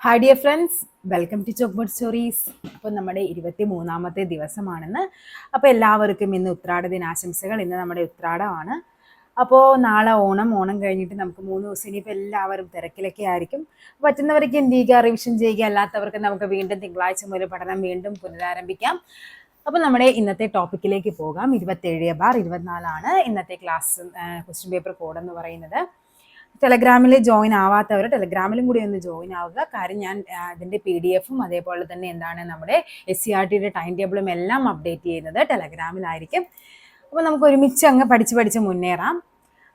Hi dear friends, welcome to chalkboard stories. അപ്പോൾ നമ്മുടെ 23ാമത്തെ ദിവസമാണെന്ന്. അപ്പോൾ എല്ലാവർക്കും ഇന്ന് ഉത്രാട ദിനാശംസകൾ. ഇന്ന് നമ്മുടെ ഉത്രാടമാണ്. അപ്പോൾ നാളെ ഓണം കഴിഞ്ഞിട്ട് നമുക്ക് 3 ദിവസം ഇനിയിപ്പോൾ എല്ലാവരും തിരക്കിലൊക്കെ ആയിരിക്കും. പറ്റുന്നവർക്ക് എന്ത് ചെയ്യുക, റിവിഷൻ ചെയ്യുക. അല്ലാത്തവർക്ക് നമുക്ക് വീണ്ടും തിങ്കളാഴ്ച മുതൽ പഠനം വീണ്ടും പുനരാരംഭിക്കാം. അപ്പോൾ നമ്മുടെ ഇന്നത്തെ ടോപ്പിക്കിലേക്ക് പോകാം. 27/24 ഇന്നത്തെ ക്ലാസ് ക്വസ്റ്റ്യൻ പേപ്പർ കോഡ് എന്ന് പറയുന്നത്. ടെലഗ്രാമിൽ ജോയിൻ ആവാത്തവർ ടെലഗ്രാമിലും കൂടി ഒന്ന് ജോയിൻ ആവുക. കാര്യം ഞാൻ ഇതിൻ്റെ PDF-ഉം അതേപോലെ തന്നെ എന്താണ് നമ്മുടെ SCERT-യുടെ ടൈം ടേബിളും എല്ലാം അപ്ഡേറ്റ് ചെയ്യുന്നത് ടെലഗ്രാമിലായിരിക്കും. അപ്പോൾ നമുക്ക് ഒരുമിച്ച് അങ്ങ് പഠിച്ച് മുന്നേറാം.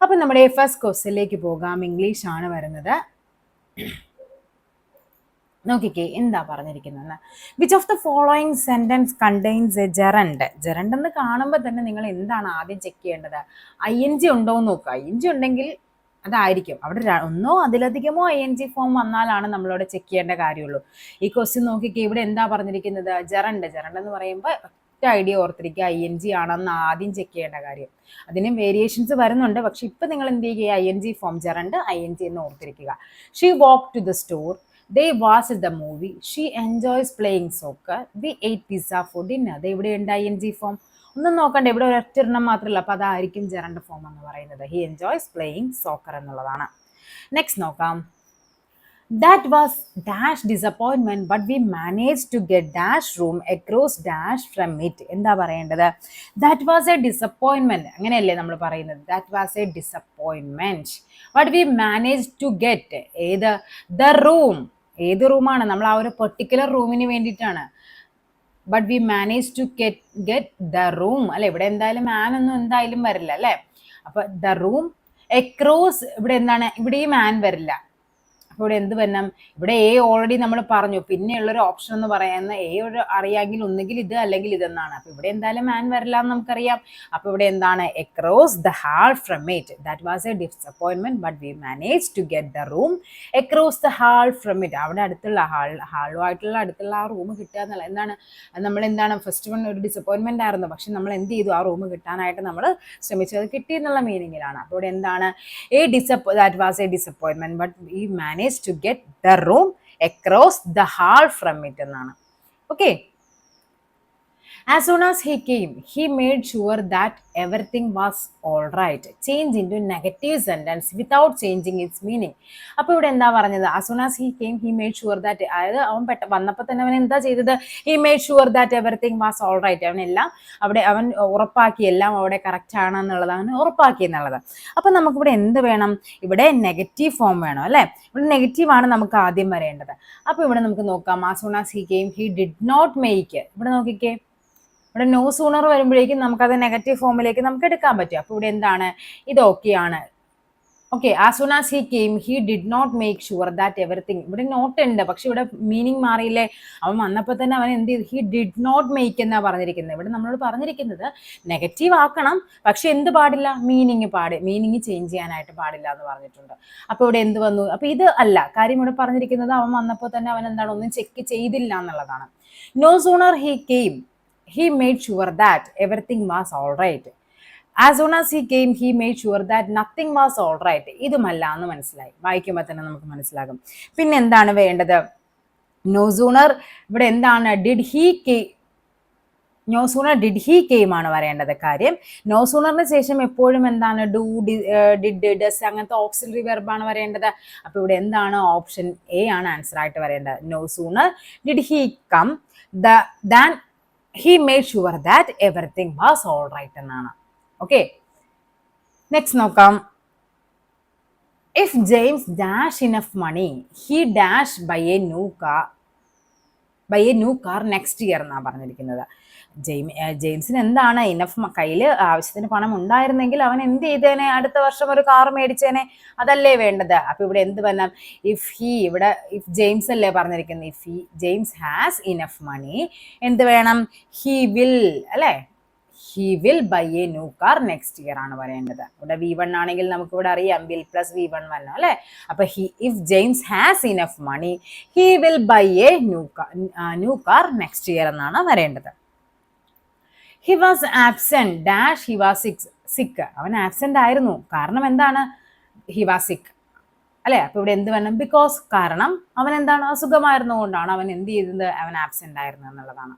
അപ്പോൾ നമ്മുടെ ഫസ്റ്റ് ക്വസ്റ്റ്യനിലേക്ക് പോകാം. ഇംഗ്ലീഷാണ് വരുന്നത്. നോക്കിക്കേ എന്താ പറഞ്ഞിരിക്കുന്നത്. Which of the following sentence contains A gerund. Gerund എന്ന് കാണുമ്പോൾ തന്നെ നിങ്ങൾ എന്താണ് ആദ്യം ചെക്ക് ചെയ്യേണ്ടത്? ING ഉണ്ടോ എന്ന് നോക്കുക. ING ഉണ്ടെങ്കിൽ അതായിരിക്കും. അവിടെ ഒന്നോ അതിലധികമോ ING ഫോം വന്നാലാണ് നമ്മളവിടെ ചെക്ക് ചെയ്യേണ്ട കാര്യമുള്ളൂ. ഈ ക്വസ്റ്റ്യൻ നോക്കിക്കേ, ഇവിടെ എന്താ പറഞ്ഞിരിക്കുന്നത്? ജെറണ്ട് എന്ന് പറയുമ്പോൾ ഒറ്റ ഐഡിയ ഓർത്തിരിക്കുക, ING ആണെന്ന് ആദ്യം ചെക്ക് ചെയ്യേണ്ട കാര്യം. അതിനും വേരിയേഷൻസ് വരുന്നുണ്ട്, പക്ഷെ ഇപ്പം നിങ്ങൾ എന്ത് ചെയ്യുക? ING ഫോം ജെറണ്ട് ING എന്ന് ഓർത്തിരിക്കുക. She walk to the store. They watched the movie. She enjoys playing soccer. We ate pizza for dinner. അത് എവിടെയുണ്ട് ING ഫോം? ഒന്നും നോക്കണ്ട, ഇവിടെ ഒരൊറ്റൊരെണ്ണം മാത്രമല്ല. അപ്പോൾ അതായിരിക്കും ജെറണ്ട് ഫോം എന്ന് പറയുന്നത്. ഹി എൻജോയ്സ് പ്ലേയിങ് സോക്കർ എന്നുള്ളതാണ്. നെക്സ്റ്റ് നോക്കാം. That was dash disappointment, but we managed to get dash room across dash from it. എന്താ പറയേണ്ടത്? That was a disappointment. അങ്ങനെയല്ലേ നമ്മൾ പറയുന്നത്? That was a disappointment, but we managed to get the room. ഏത് റൂമാണ്? നമ്മൾ ആ ഒരു പെർട്ടിക്കുലർ റൂമിന് വേണ്ടിയിട്ടാണ്. But we manage to get the room അല്ലെ. ഇവിടെ എന്തായാലും മാൻ ഒന്നും എന്തായാലും വരില്ല അല്ലെ. അപ്പൊ ദ റൂം എക്രോസ്, ഇവിടെ എന്താണ്? ഇവിടെയും മാൻ വരില്ല. അപ്പോൾ ഇവിടെ എന്ത് വരണം? ഇവിടെ ഓൾറെഡി നമ്മൾ പറഞ്ഞു. പിന്നെയുള്ളൊരു ഓപ്ഷൻ എന്ന് പറയുന്ന ഒരു അറിയാമെങ്കിൽ ഒന്നുകിൽ ഇത് അല്ലെങ്കിൽ ഇതെന്നാണ്. അപ്പൊ ഇവിടെ എന്തായാലും മാൻ വരില്ല എന്ന് നമുക്കറിയാം. അപ്പൊ ഇവിടെ എന്താണ്? Across the hall from it. That was a disappointment, but we manage to get the room across the hall from it. അവിടെ അടുത്തുള്ള ഹാളുമായിട്ടുള്ള അടുത്തുള്ള ആ റൂം കിട്ടുക എന്നുള്ള എന്താണ്? നമ്മൾ എന്താണ്? ഫസ്റ്റ് വൺ ഒരു ഡിസപ്പോയിൻമെന്റ് ആയിരുന്നു, പക്ഷെ നമ്മൾ എന്ത് ചെയ്തു? ആ റൂം കിട്ടാനായിട്ട് നമ്മൾ ശ്രമിച്ചു. അത് കിട്ടി എന്നുള്ള മീനിങ്ങിലാണ്. അപ്പോൾ ഇവിടെ എന്താണ്? That was a disappointment, but we manage to get the room across the hall from it എന്നാണ്. Okay. As soon as he came, he made sure that everything was all right. Change into negative sentence without changing its meaning. അപ്പോൾ ഇവിടെ എന്താ പറഞ്ഞത്? As soon as he came, he made sure that, അതായത് അവൻ വന്നപ്പോൾ തന്നെ അവൻ എന്താ ചെയ്തത്? He made sure that everything was all right. അവൻ ഉറപ്പാക്കി എല്ലാം അവിടെ കറക്റ്റ് ആണെന്നുള്ളതാണ് ഉറപ്പാക്കി എന്നുള്ളത്. അപ്പം നമുക്കിവിടെ എന്ത് വേണം? ഇവിടെ നെഗറ്റീവ് ഫോം വേണം അല്ലേ. ഇവിടെ നെഗറ്റീവ് ആണ് നമുക്ക് ആദ്യം വരേണ്ടത്. അപ്പോൾ ഇവിടെ നമുക്ക് നോക്കാം. As soon as he came, he did not make. ഇവിടെ നോക്കിക്കേ, ഇവിടെ നോ സൂണർ വരുമ്പോഴേക്കും നമുക്കത് നെഗറ്റീവ് ഫോമിലേക്ക് നമുക്ക് എടുക്കാൻ പറ്റും. അപ്പോൾ ഇവിടെ എന്താണ്? ഇത് ഓക്കെയാണ്. Okay. As soon as he came, he did not make sure that everything. ഇവിടെ നോട്ട് ഉണ്ട്, പക്ഷെ ഇവിടെ മീനിങ് മാറിയില്ലേ? അവൻ വന്നപ്പോൾ തന്നെ അവൻ എന്ത് ചെയ്തു? ഹി ഡിഡ് നോട്ട് മേക്ക് എന്നാണ് പറഞ്ഞിരിക്കുന്നത്. ഇവിടെ നമ്മളോട് പറഞ്ഞിരിക്കുന്നത് നെഗറ്റീവ് ആക്കണം, പക്ഷെ എന്ത് പാടില്ല? മീനിങ് ചേഞ്ച് ചെയ്യാനായിട്ട് പാടില്ല എന്ന് പറഞ്ഞിട്ടുണ്ട്. അപ്പോൾ ഇവിടെ എന്ത് വന്നു? അപ്പോൾ ഇത് അല്ല കാര്യം. ഇവിടെ പറഞ്ഞിരിക്കുന്നത് അവൻ വന്നപ്പോൾ തന്നെ അവൻ എന്താണ്? ഒന്നും ചെക്ക് ചെയ്തില്ല എന്നുള്ളതാണ്. No sooner he came, he made sure that everything was all right. As soon as he came, he made sure that nothing was all right. ഇതുമല്ല എന്ന് മനസ്സിലായി. വായിക്കുമ്പോൾ തന്നെ നമുക്ക് മനസ്സിലാകും. പിന്നെ എന്താണ് വേണ്ടത്? no sooner, ഇവിടെ എന്താണ്? no sooner did he came ആണ് വരേണ്ടത് കാര്യം. no soonerന് ശേഷം എപ്പോഴും എന്താണ്? do, did, does അങ്ങനത്തെ ഓക്സിലറി വെർബാണ് വരേണ്ടത്. അപ്പോൾ ഇവിടെ എന്താണ്? ഓപ്ഷൻ A ആണ് ആൻസർ ആയിട്ട് വരേണ്ടത്. no sooner did he come than he made sure that everything was all right എന്നാണ്. ഓക്കെ. നെക്സ്റ്റ് നോക്കാം. If James dash enough money, he dash buy a new car next year എന്നാണ് പറഞ്ഞിരിക്കുന്നത്. ജെയിംസിന് എന്താണ്? Enough കയ്യിൽ ആവശ്യത്തിന് പണം ഉണ്ടായിരുന്നെങ്കിൽ അവൻ എന്ത് ചെയ്തേനെ? അടുത്ത വർഷം ഒരു കാർ മേടിച്ചേനെ. അതല്ലേ വേണ്ടത്. അപ്പൊ ഇവിടെ എന്ത് വരണം? ഇഫ് ജെയിംസ് അല്ലേ പറഞ്ഞിരിക്കുന്നത്. ജെയിംസ് ഹാസ് ഇനഫ് മണി, എന്ത് വേണം? ഹി വിൽ അല്ലേ. He will buy a new car next year ആണ് പറയേണ്ടത്. ഇവിടെ V1 ആണെങ്കിൽ നമുക്ക് ഇവിടെ അറിയാം വിൽ പ്ലസ് V1 വരണം അല്ലേ. അപ്പൊ if James has enough money, he will buy a new car next year എന്നാണ് വരേണ്ടത്. He was absent he was sick. അവൻ ആബ്സെന്റ് ആയിരുന്നു. കാരണം എന്താണ്? He was sick. അല്ലെ? അപ്പൊ ഇവിടെ എന്ത് വേണം? ബിക്കോസ്. കാരണം അവൻ എന്താണ്? അസുഖമായിരുന്നുകൊണ്ടാണ് അവൻ എന്ത് ചെയ്തത്? അവൻ ആബ്സെന്റ് ആയിരുന്നു എന്നുള്ളതാണ്.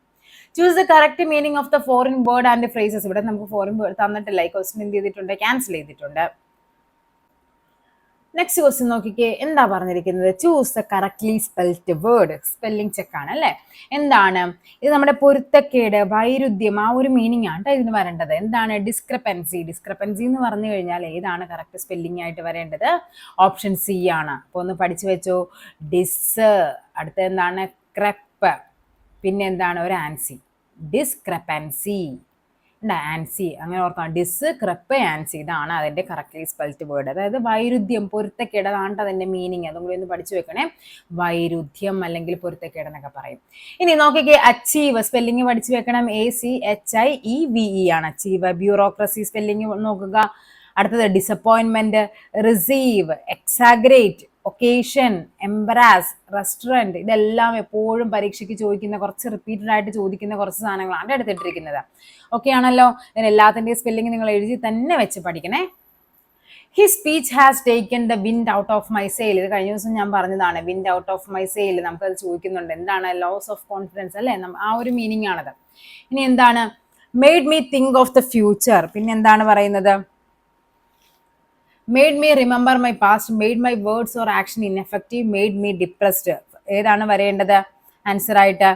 Choose the correct meaning of the foreign word and phrases. ഇവിടെ നമുക്ക് ഫോറിൻ വേർഡ് തന്നിട്ടില്ല, ഈ ക്വസ്റ്റ്യൻ എന്ത് ചെയ്തിട്ടുണ്ട്? ക്യാൻസൽ ചെയ്തിട്ടുണ്ട്. നെക്സ്റ്റ് ക്വസ്റ്റ്യൻ നോക്കിക്കേ, എന്താ പറഞ്ഞിരിക്കുന്നത്? Choose the correctly spelled word. Spelling check ആണ് അല്ലെ? എന്താണ് ഇത്? നമ്മുടെ പൊരുത്തക്കേട്, വൈരുദ്ധ്യം, ആ ഒരു മീനിങ് ആണ് ഇതിന് വരേണ്ടത്. എന്താണ്? ഡിസ്ക്രപ്പൻസി. ഡിസ്ക്രപ്പൻസി എന്ന് പറഞ്ഞു കഴിഞ്ഞാൽ ഏതാണ് കറക്റ്റ് സ്പെല്ലിംഗ് ആയിട്ട് വരേണ്ടത്? ഓപ്ഷൻ സി ആണ്. അപ്പൊ ഒന്ന് പഠിച്ചു വെച്ചോ. ഡിസ്, അടുത്ത എന്താണ്? ക്രെപ്പ്, പിന്നെ എന്താണ്? ഒരു ആൻസി. ഡിസ്ക്രപ്പൻസി, ആൻസി, അങ്ങനെ ഓർക്കാം. ഡിസ്, ക്രെപ്പ്, ആൻസി, ഇതാണ് അതിന്റെ കറക്റ്റ്ലി സ്പെൽഡ് വേർഡ്. അതായത് വൈരുദ്ധ്യം, പൊരുത്തക്കേട്, അതാണ് അതിന്റെ മീനിങ്. അതും കൂടി ഒന്ന് പഠിച്ചു വെക്കണേ. വൈരുദ്ധ്യം അല്ലെങ്കിൽ പൊരുത്തക്കേട് എന്നൊക്കെ പറയും. ഇനി നോക്കിക്കേ, അച്ചീവ്. സ്പെല്ലിംഗ് പഠിച്ചു വെക്കണം. ACHIEVE ആണ് അച്ചീവ്. ബ്യൂറോക്രസി സ്പെല്ലിംഗ് നോക്കുക. അടുത്തത് disappointment, receive, exaggerate, occasion, embarrass, restaurant, ഇതെല്ലാം എപ്പോഴും പരീക്ഷയ്ക്ക് ചോദിക്കുന്ന, കുറച്ച് റിപ്പീറ്റഡ് ആയിട്ട് ചോദിക്കുന്ന കുറച്ച് സാധനങ്ങളാണ് എടുത്തിട്ടിരിക്കുന്നത്. ഓക്കെ ആണല്ലോ? ഇതിന് എല്ലാത്തിൻ്റെയും സ്പെല്ലിംഗ് നിങ്ങൾ എഴുതി തന്നെ വെച്ച് പഠിക്കണേ. His speech has taken the wind out of my sale. ഇത് കഴിഞ്ഞ ദിവസം ഞാൻ പറഞ്ഞതാണ്. Wind out of my sale നമുക്കത് ചോദിക്കുന്നുണ്ട്. എന്താണ്? ലോസ് ഓഫ് കോൺഫിഡൻസ് അല്ലേ? ആ ഒരു മീനിങ് ആണത്. ഇനി എന്താണ്? Made me think of the future. പിന്നെ എന്താണ് പറയുന്നത്? made me remember my past, made my words or action ineffective, made me depressed. ഏതാണ് വരേണ്ടത് ആൻസർ ആയിട്ട്?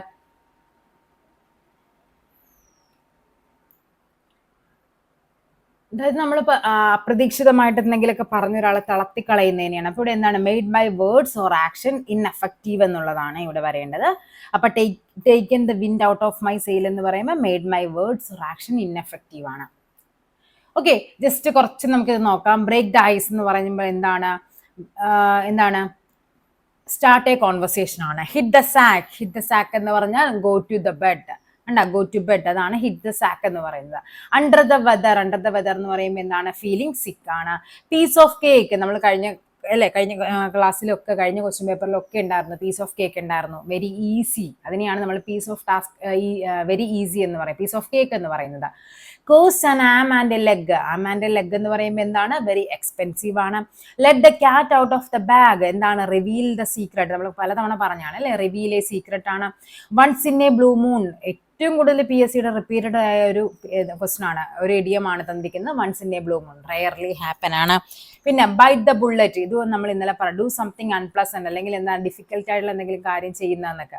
അതായത് നമ്മൾ അപ്രതീക്ഷിതമായിട്ട് എന്തെങ്കിലുമൊക്കെ പറഞ്ഞ ഒരാളെ തളർത്തിക്കളയുന്നതിനെയാണ്. അപ്പോൾ ഇവിടെ എന്താണ്? Made my words or action ineffective എന്നുള്ളതാണ് ഇവിടെ വരേണ്ടത്. അപ്പൊ taken the wind out of my sail എന്ന് പറയുമ്പോൾ made my words or action ineffective ആണ്. ഓക്കെ, ജസ്റ്റ് കുറച്ച് നമുക്കിത് നോക്കാം. ബ്രേക്ക് ദ ഐസ് എന്ന് പറയുമ്പോൾ എന്താണ്? സ്റ്റാർട്ട് എ കോൺവെർസേഷൻ ആണ്. Hit the sack. Hit the sack എന്ന് പറഞ്ഞാൽ go to the bed. Go to bed, അതാണ് ഹിറ്റ് ദ സാക്ക് എന്ന് പറയുന്നത്. Under the weather. Under the whether എന്ന് പറയുമ്പോൾ എന്താണ്? ഫീലിംഗ് സിക്ക് ആണ്. പീസ് ഓഫ് കേക്ക്, നമ്മൾ കഴിഞ്ഞ ക്ലാസ്സിലൊക്കെ, കഴിഞ്ഞ ക്വസ്റ്റ്യൻ പേപ്പറിലൊക്കെ ഉണ്ടായിരുന്നു. പീസ് ഓഫ് കേക്ക് ഉണ്ടായിരുന്നു. വെരി ഈസി, അതിനെയാണ് നമ്മൾ piece of task very easy എന്ന് പറയും, പീസ് ഓഫ് കേക്ക് എന്ന് പറയുന്നത്. Cost and arm and a leg. Arm and a leg എന്ന് പറയുമ്പോൾ എന്താണ്? വെരി എക്സ്പെൻസീവ് ആണ്. Let the cat out of the bag. എന്താണ്? Reveal the secret. നമ്മൾ പലതവണ പറഞ്ഞാണ് അല്ലെ? റിവീൽ എ സീക്രട്ട് ആണ്. Once in a blue moon, ഏറ്റവും കൂടുതൽ PSCയുടെ റിപ്പീറ്റഡ് ആയ ഒരു ക്വസ്റ്റൻ ആണ്, ഒരു ഇഡിയമാണ് തന്നിരിക്കുന്നത്. Once in a blue moon, rarely happen ആണ്. പിന്നെ ബൈറ്റ് ദ ബുള്ളറ്റ്, ഇത് നമ്മൾ ഇന്നലെ പറഞ്ഞു. ഡു സംതിങ് അൺപ്ലസന്റ്, അല്ലെങ്കിൽ എന്താണ്? ഡിഫിക്കൽട്ട് ആയിട്ടുള്ള എന്തെങ്കിലും കാര്യം ചെയ്യുന്നതെന്നൊക്കെ.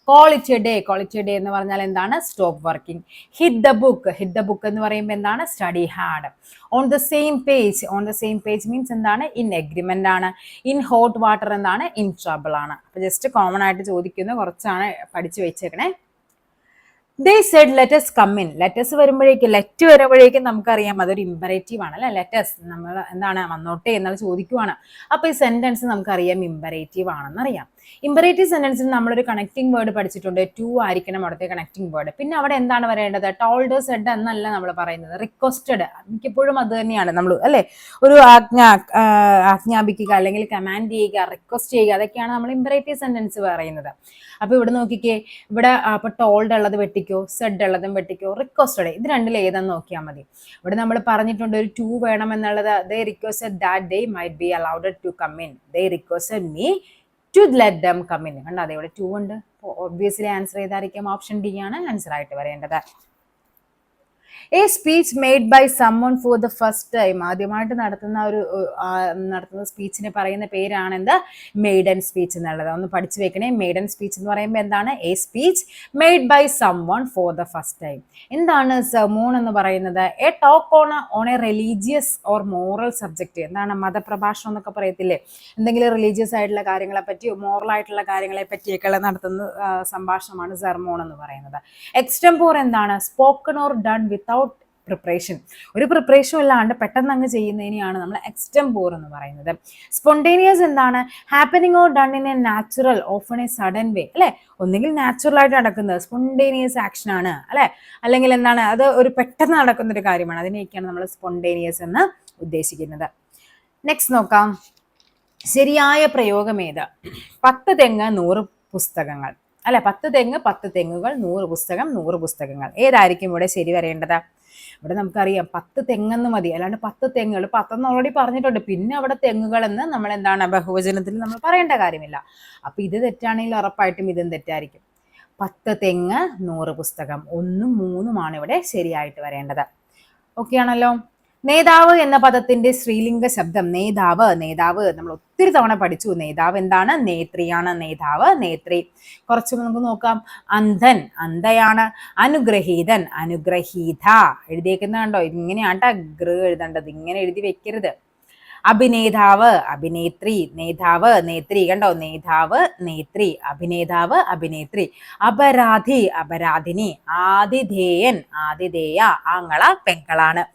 Call it a day. Call it a day എന്ന് പറഞ്ഞാൽ എന്താണ്? Stop working. Hit the book. Hit the book എന്ന് പറയുമ്പോൾ എന്താണ്? Study hard. On the same page. On the same page means എന്താണ്? ഇൻ എഗ്രിമെന്റ് ആണ്. ഇൻ ഹോട്ട് വാട്ടർ എന്താണ്? In trouble ആണ്. അപ്പൊ ജസ്റ്റ് കോമൺ ആയിട്ട് ചോദിക്കുന്ന കുറച്ചാണ് പഠിച്ചു വെച്ചേക്കണേ. They said let's come in. Let's വരുമ്പോഴേക്കും, ലെറ്റ് വരുമ്പോഴേക്കും നമുക്കറിയാം അതൊരു ഇമ്പറേറ്റീവ് ആണ് അല്ലെ? ലെറ്റസ് നമ്മൾ എന്താണ്? വന്നോട്ടെ എന്നുള്ള ചോദിക്കുവാണ്. അപ്പൊ ഈ സെന്റൻസ് നമുക്കറിയാം ഇമ്പറേറ്റീവ് ആണെന്നറിയാം. ഇമ്പറേറ്റീവ് സെന്റൻസിൽ നമ്മളൊരു കണക്റ്റിംഗ് വേർഡ് പഠിച്ചിട്ടുണ്ട്. ടു ആയിരിക്കണം അവിടുത്തെ കണക്റ്റിംഗ് വേർഡ്. പിന്നെ അവിടെ എന്താണ് വരേണ്ടത്? ടോൾഡ്, സെഡ് എന്നല്ല നമ്മൾ പറയുന്നത്. റിക്വസ്റ്റഡ്, മിക്കപ്പോഴും അത് തന്നെയാണ് നമ്മൾ അല്ലെ? ഒരു ആജ്ഞാപിക്കുക അല്ലെങ്കിൽ കമാൻഡ് ചെയ്യുക, റിക്വസ്റ്റ് ചെയ്യുക, അതൊക്കെയാണ് നമ്മൾ ഇമ്പറേറ്റീവ് സെന്റൻസ് പറയുന്നത്. അപ്പൊ ഇവിടെ നോക്കിക്കേ, ഇവിടെ അപ്പൊ ടോൾഡ് ഉള്ളത് വെട്ടിക്കോ, സെഡ് ഉള്ളതും വെട്ടിക്കോ, റിക്വസ്റ്റഡ്, ഇത് രണ്ടിൽ ഏതെന്ന് നോക്കിയാൽ മതി. ഇവിടെ നമ്മൾ പറഞ്ഞിട്ടുണ്ട് ഒരു ടു വേണം എന്നുള്ളത്. They requested that they might be allowed to come in. They requested me to let them come in. കണ്ടോ? അതെ, ഇവിടെ ടു ഉണ്ട്. ഒബ്വിയസ്ലി ആൻസർ ചെയ്തായിരിക്കും ഓപ്ഷൻ ഡി ആണ് ആൻസർ ആയിട്ട് വരേണ്ടത്. A speech made by someone for the first time. ആദ്യമായിട്ട് നടത്തുന്ന സ്പീച്ചിന് പറയുന്ന പേരാണ് എന്ത്? മെയ്ഡൻ സ്പീച്ച് എന്നുള്ളത്. ഒന്ന് പഠിച്ചു വെക്കണേ. മെയ്ഡൻ സ്പീച്ച് എന്ന് പറയുമ്പോൾ എന്താണ്? A speech made by someone for the first time. എന്താണ് സെർമോൺ എന്ന് പറയുന്നത്? A talk on a religious or moral subject. എന്താണ്? മതപ്രഭാഷണം എന്നൊക്കെ പറയത്തില്ലേ? എന്തെങ്കിലും റിലീജിയസ് ആയിട്ടുള്ള കാര്യങ്ങളെ പറ്റിയോ മോറൽ ആയിട്ടുള്ള കാര്യങ്ങളെ പറ്റിയൊക്കെ നടത്തുന്ന സംഭാഷണമാണ് സെർമോൺ എന്ന് പറയുന്നത്. എക്സ്റ്റംപോർ എന്താണ്? Spoken or done without preparation. ഒരു പ്രിപ്പറേഷൻ ഇല്ലാണ്ട് പെട്ടെന്ന് അങ്ങ് ചെയ്യുന്നതിനെയാണ് നമ്മൾ എക്സ്റ്റംപോർ എന്ന് പറയുന്നത്. സ്പോണ്ടേനിയസ് എന്താണ്? Happening or done in a natural ഓഫൺ എ സഡൻ വേ അല്ലെ? ഒന്നെങ്കിൽ നാച്ചുറൽ ആയിട്ട് നടക്കുന്നത് സ്പോണ്ടേനിയസ് ആക്ഷൻ ആണ് അല്ലെ? അല്ലെങ്കിൽ എന്താണ്? അത് ഒരു പെട്ടെന്ന് നടക്കുന്ന ഒരു കാര്യമാണ്. അതിനെയൊക്കെയാണ് നമ്മൾ സ്പോണ്ടേനിയസ് എന്ന് ഉദ്ദേശിക്കുന്നത്. നെക്സ്റ്റ് നോക്കാം. ശരിയായ പ്രയോഗം ഏത്? 10 തെങ്ങ് 100 പുസ്തകങ്ങൾ അല്ലെ? 10 തെങ്ങ് 10 തെങ്ങുകൾ, 100 പുസ്തകം 100 പുസ്തകങ്ങൾ. ഏതായിരിക്കും ഇവിടെ ശരി വരേണ്ടത്? ഇവിടെ നമുക്കറിയാം 10 തെങ്ങെന്ന് മതി, അല്ലാണ്ട് 10 തെങ്ങുകൾ, 10 ഓൾറെഡി പറഞ്ഞിട്ടുണ്ട്. പിന്നെ അവിടെ തെങ്ങുകളെന്ന് നമ്മൾ എന്താണ് ബഹുവചനത്തിൽ നമ്മൾ പറയേണ്ട കാര്യമില്ല. അപ്പൊ ഇത് തെറ്റാണെങ്കിൽ ഉറപ്പായിട്ടും ഇതും തെറ്റായിരിക്കും. 10 തെങ്ങ് 100 പുസ്തകം, 1ഉം 3ഉമാണ് ഇവിടെ ശരിയായിട്ട് വരേണ്ടത്. ഓക്കെ ആണല്ലോ. നേതാവ് എന്ന പദത്തിന്റെ സ്ത്രീലിംഗ ശബ്ദം നേതാവ്. നേതാവ് നമ്മൾ ഒത്തിരി തവണ പഠിച്ചു. നേതാവ് എന്താണ്? നേത്രിയാണ്. നേതാവ് നേത്രി. കുറച്ച് നമുക്ക് നോക്കാം. അന്ധൻ അന്ധയാണ്. അനുഗ്രഹീതൻ അനുഗ്രഹീത. എഴുതിയേക്കുന്ന കണ്ടോ, ഇങ്ങനെയാട്ടാ ഗൃ എഴുതേണ്ടത്, ഇങ്ങനെ എഴുതി വെക്കരുത്. അഭിനേതാവ് അഭിനേത്രി. നേതാവ് നേത്രി. കണ്ടോ, നേതാവ് നേത്രി, അഭിനേതാവ് അഭിനേത്രി. അപരാധി അപരാധിനി. ആതിഥേയൻ ആതിഥേയ, ആങ്ങള പെങ്ങളാണ്.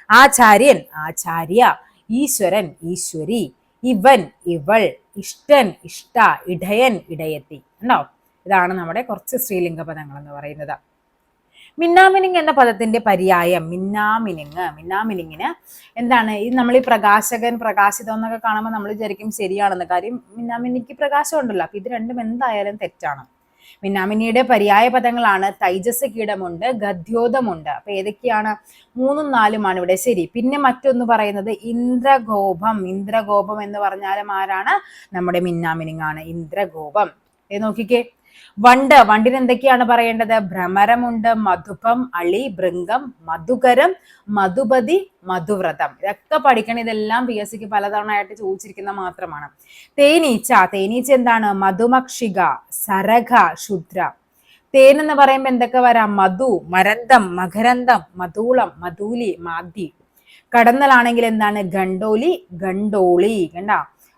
ആചാര്യൻ ആചാര്യ. ഈശ്വരൻ ഈശ്വരി. ഇവൻ ഇവൾ. ഇഷ്ടൻ ഇഷ്ട. ഇടയൻ ഇടയത്തി. ഉണ്ടോ, ഇതാണ് നമ്മുടെ കുറച്ച് സ്ത്രീലിംഗ പദങ്ങൾ എന്ന് പറയുന്നത്. മിന്നാമിനിങ് എന്ന പദത്തിന്റെ പര്യായം മിന്നാമിനിങ്. മിന്നാമിനിങ്ങിന് എന്താണ്? ഈ നമ്മൾ ഈ പ്രകാശകൻ പ്രകാശിതം എന്നൊക്കെ കാണുമ്പോൾ നമ്മൾ വിചാരിക്കും ശരിയാണെന്ന്. കാര്യം മിന്നാമിനിക്ക് പ്രകാശം ഉണ്ടല്ലോ. അപ്പൊ ഇത് രണ്ടും എന്തായാലും തെറ്റാണ്. മിന്നാമിനിയുടെ പര്യായ പദങ്ങളാണ് തൈജസ് കീടമുണ്ട്, ഗദ്യോതമുണ്ട്. അപ്പൊ ഏതൊക്കെയാണ്? 3ഉം 4ഉമാണ് ഇവിടെ ശരി. പിന്നെ മറ്റൊന്ന് പറയുന്നത് ഇന്ദ്രഗോപം. ഇന്ദ്രഗോപം എന്ന് പറഞ്ഞാലും ആരാണ്? നമ്മുടെ മിന്നാമിനിങ് ആണ്. ഇന്ദ്രഗോപം. നോക്കിക്കേ, വണ്ട്. വണ്ടിന് എന്തൊക്കെയാണ് പറയേണ്ടത്? ഭ്രമരമുണ്ട്, മധുപം, അളി, ഭൃംഗം, മധുകരം, മധുപതി, മധുവ്രതം. ഇതൊക്കെ പഠിക്കണം. ഇതെല്ലാം PSC പലതവണ ആയിട്ട് ചോദിച്ചിരിക്കുന്ന മാത്രമാണ്. തേനീച്ച. തേനീച്ച എന്താണ്? മധുമക്ഷിക, സരഘ, ശുദ്ര. തേൻ എന്ന് പറയുമ്പോൾ എന്തൊക്കെ വരാം? മധു, മരന്തം, മകരന്തം, മധൂളം, മധൂലി, മാധി. കടന്നലാണെങ്കിൽ എന്താണ്? ഗണ്ടോലി, ഗണ്ടോളി. കണ്ട,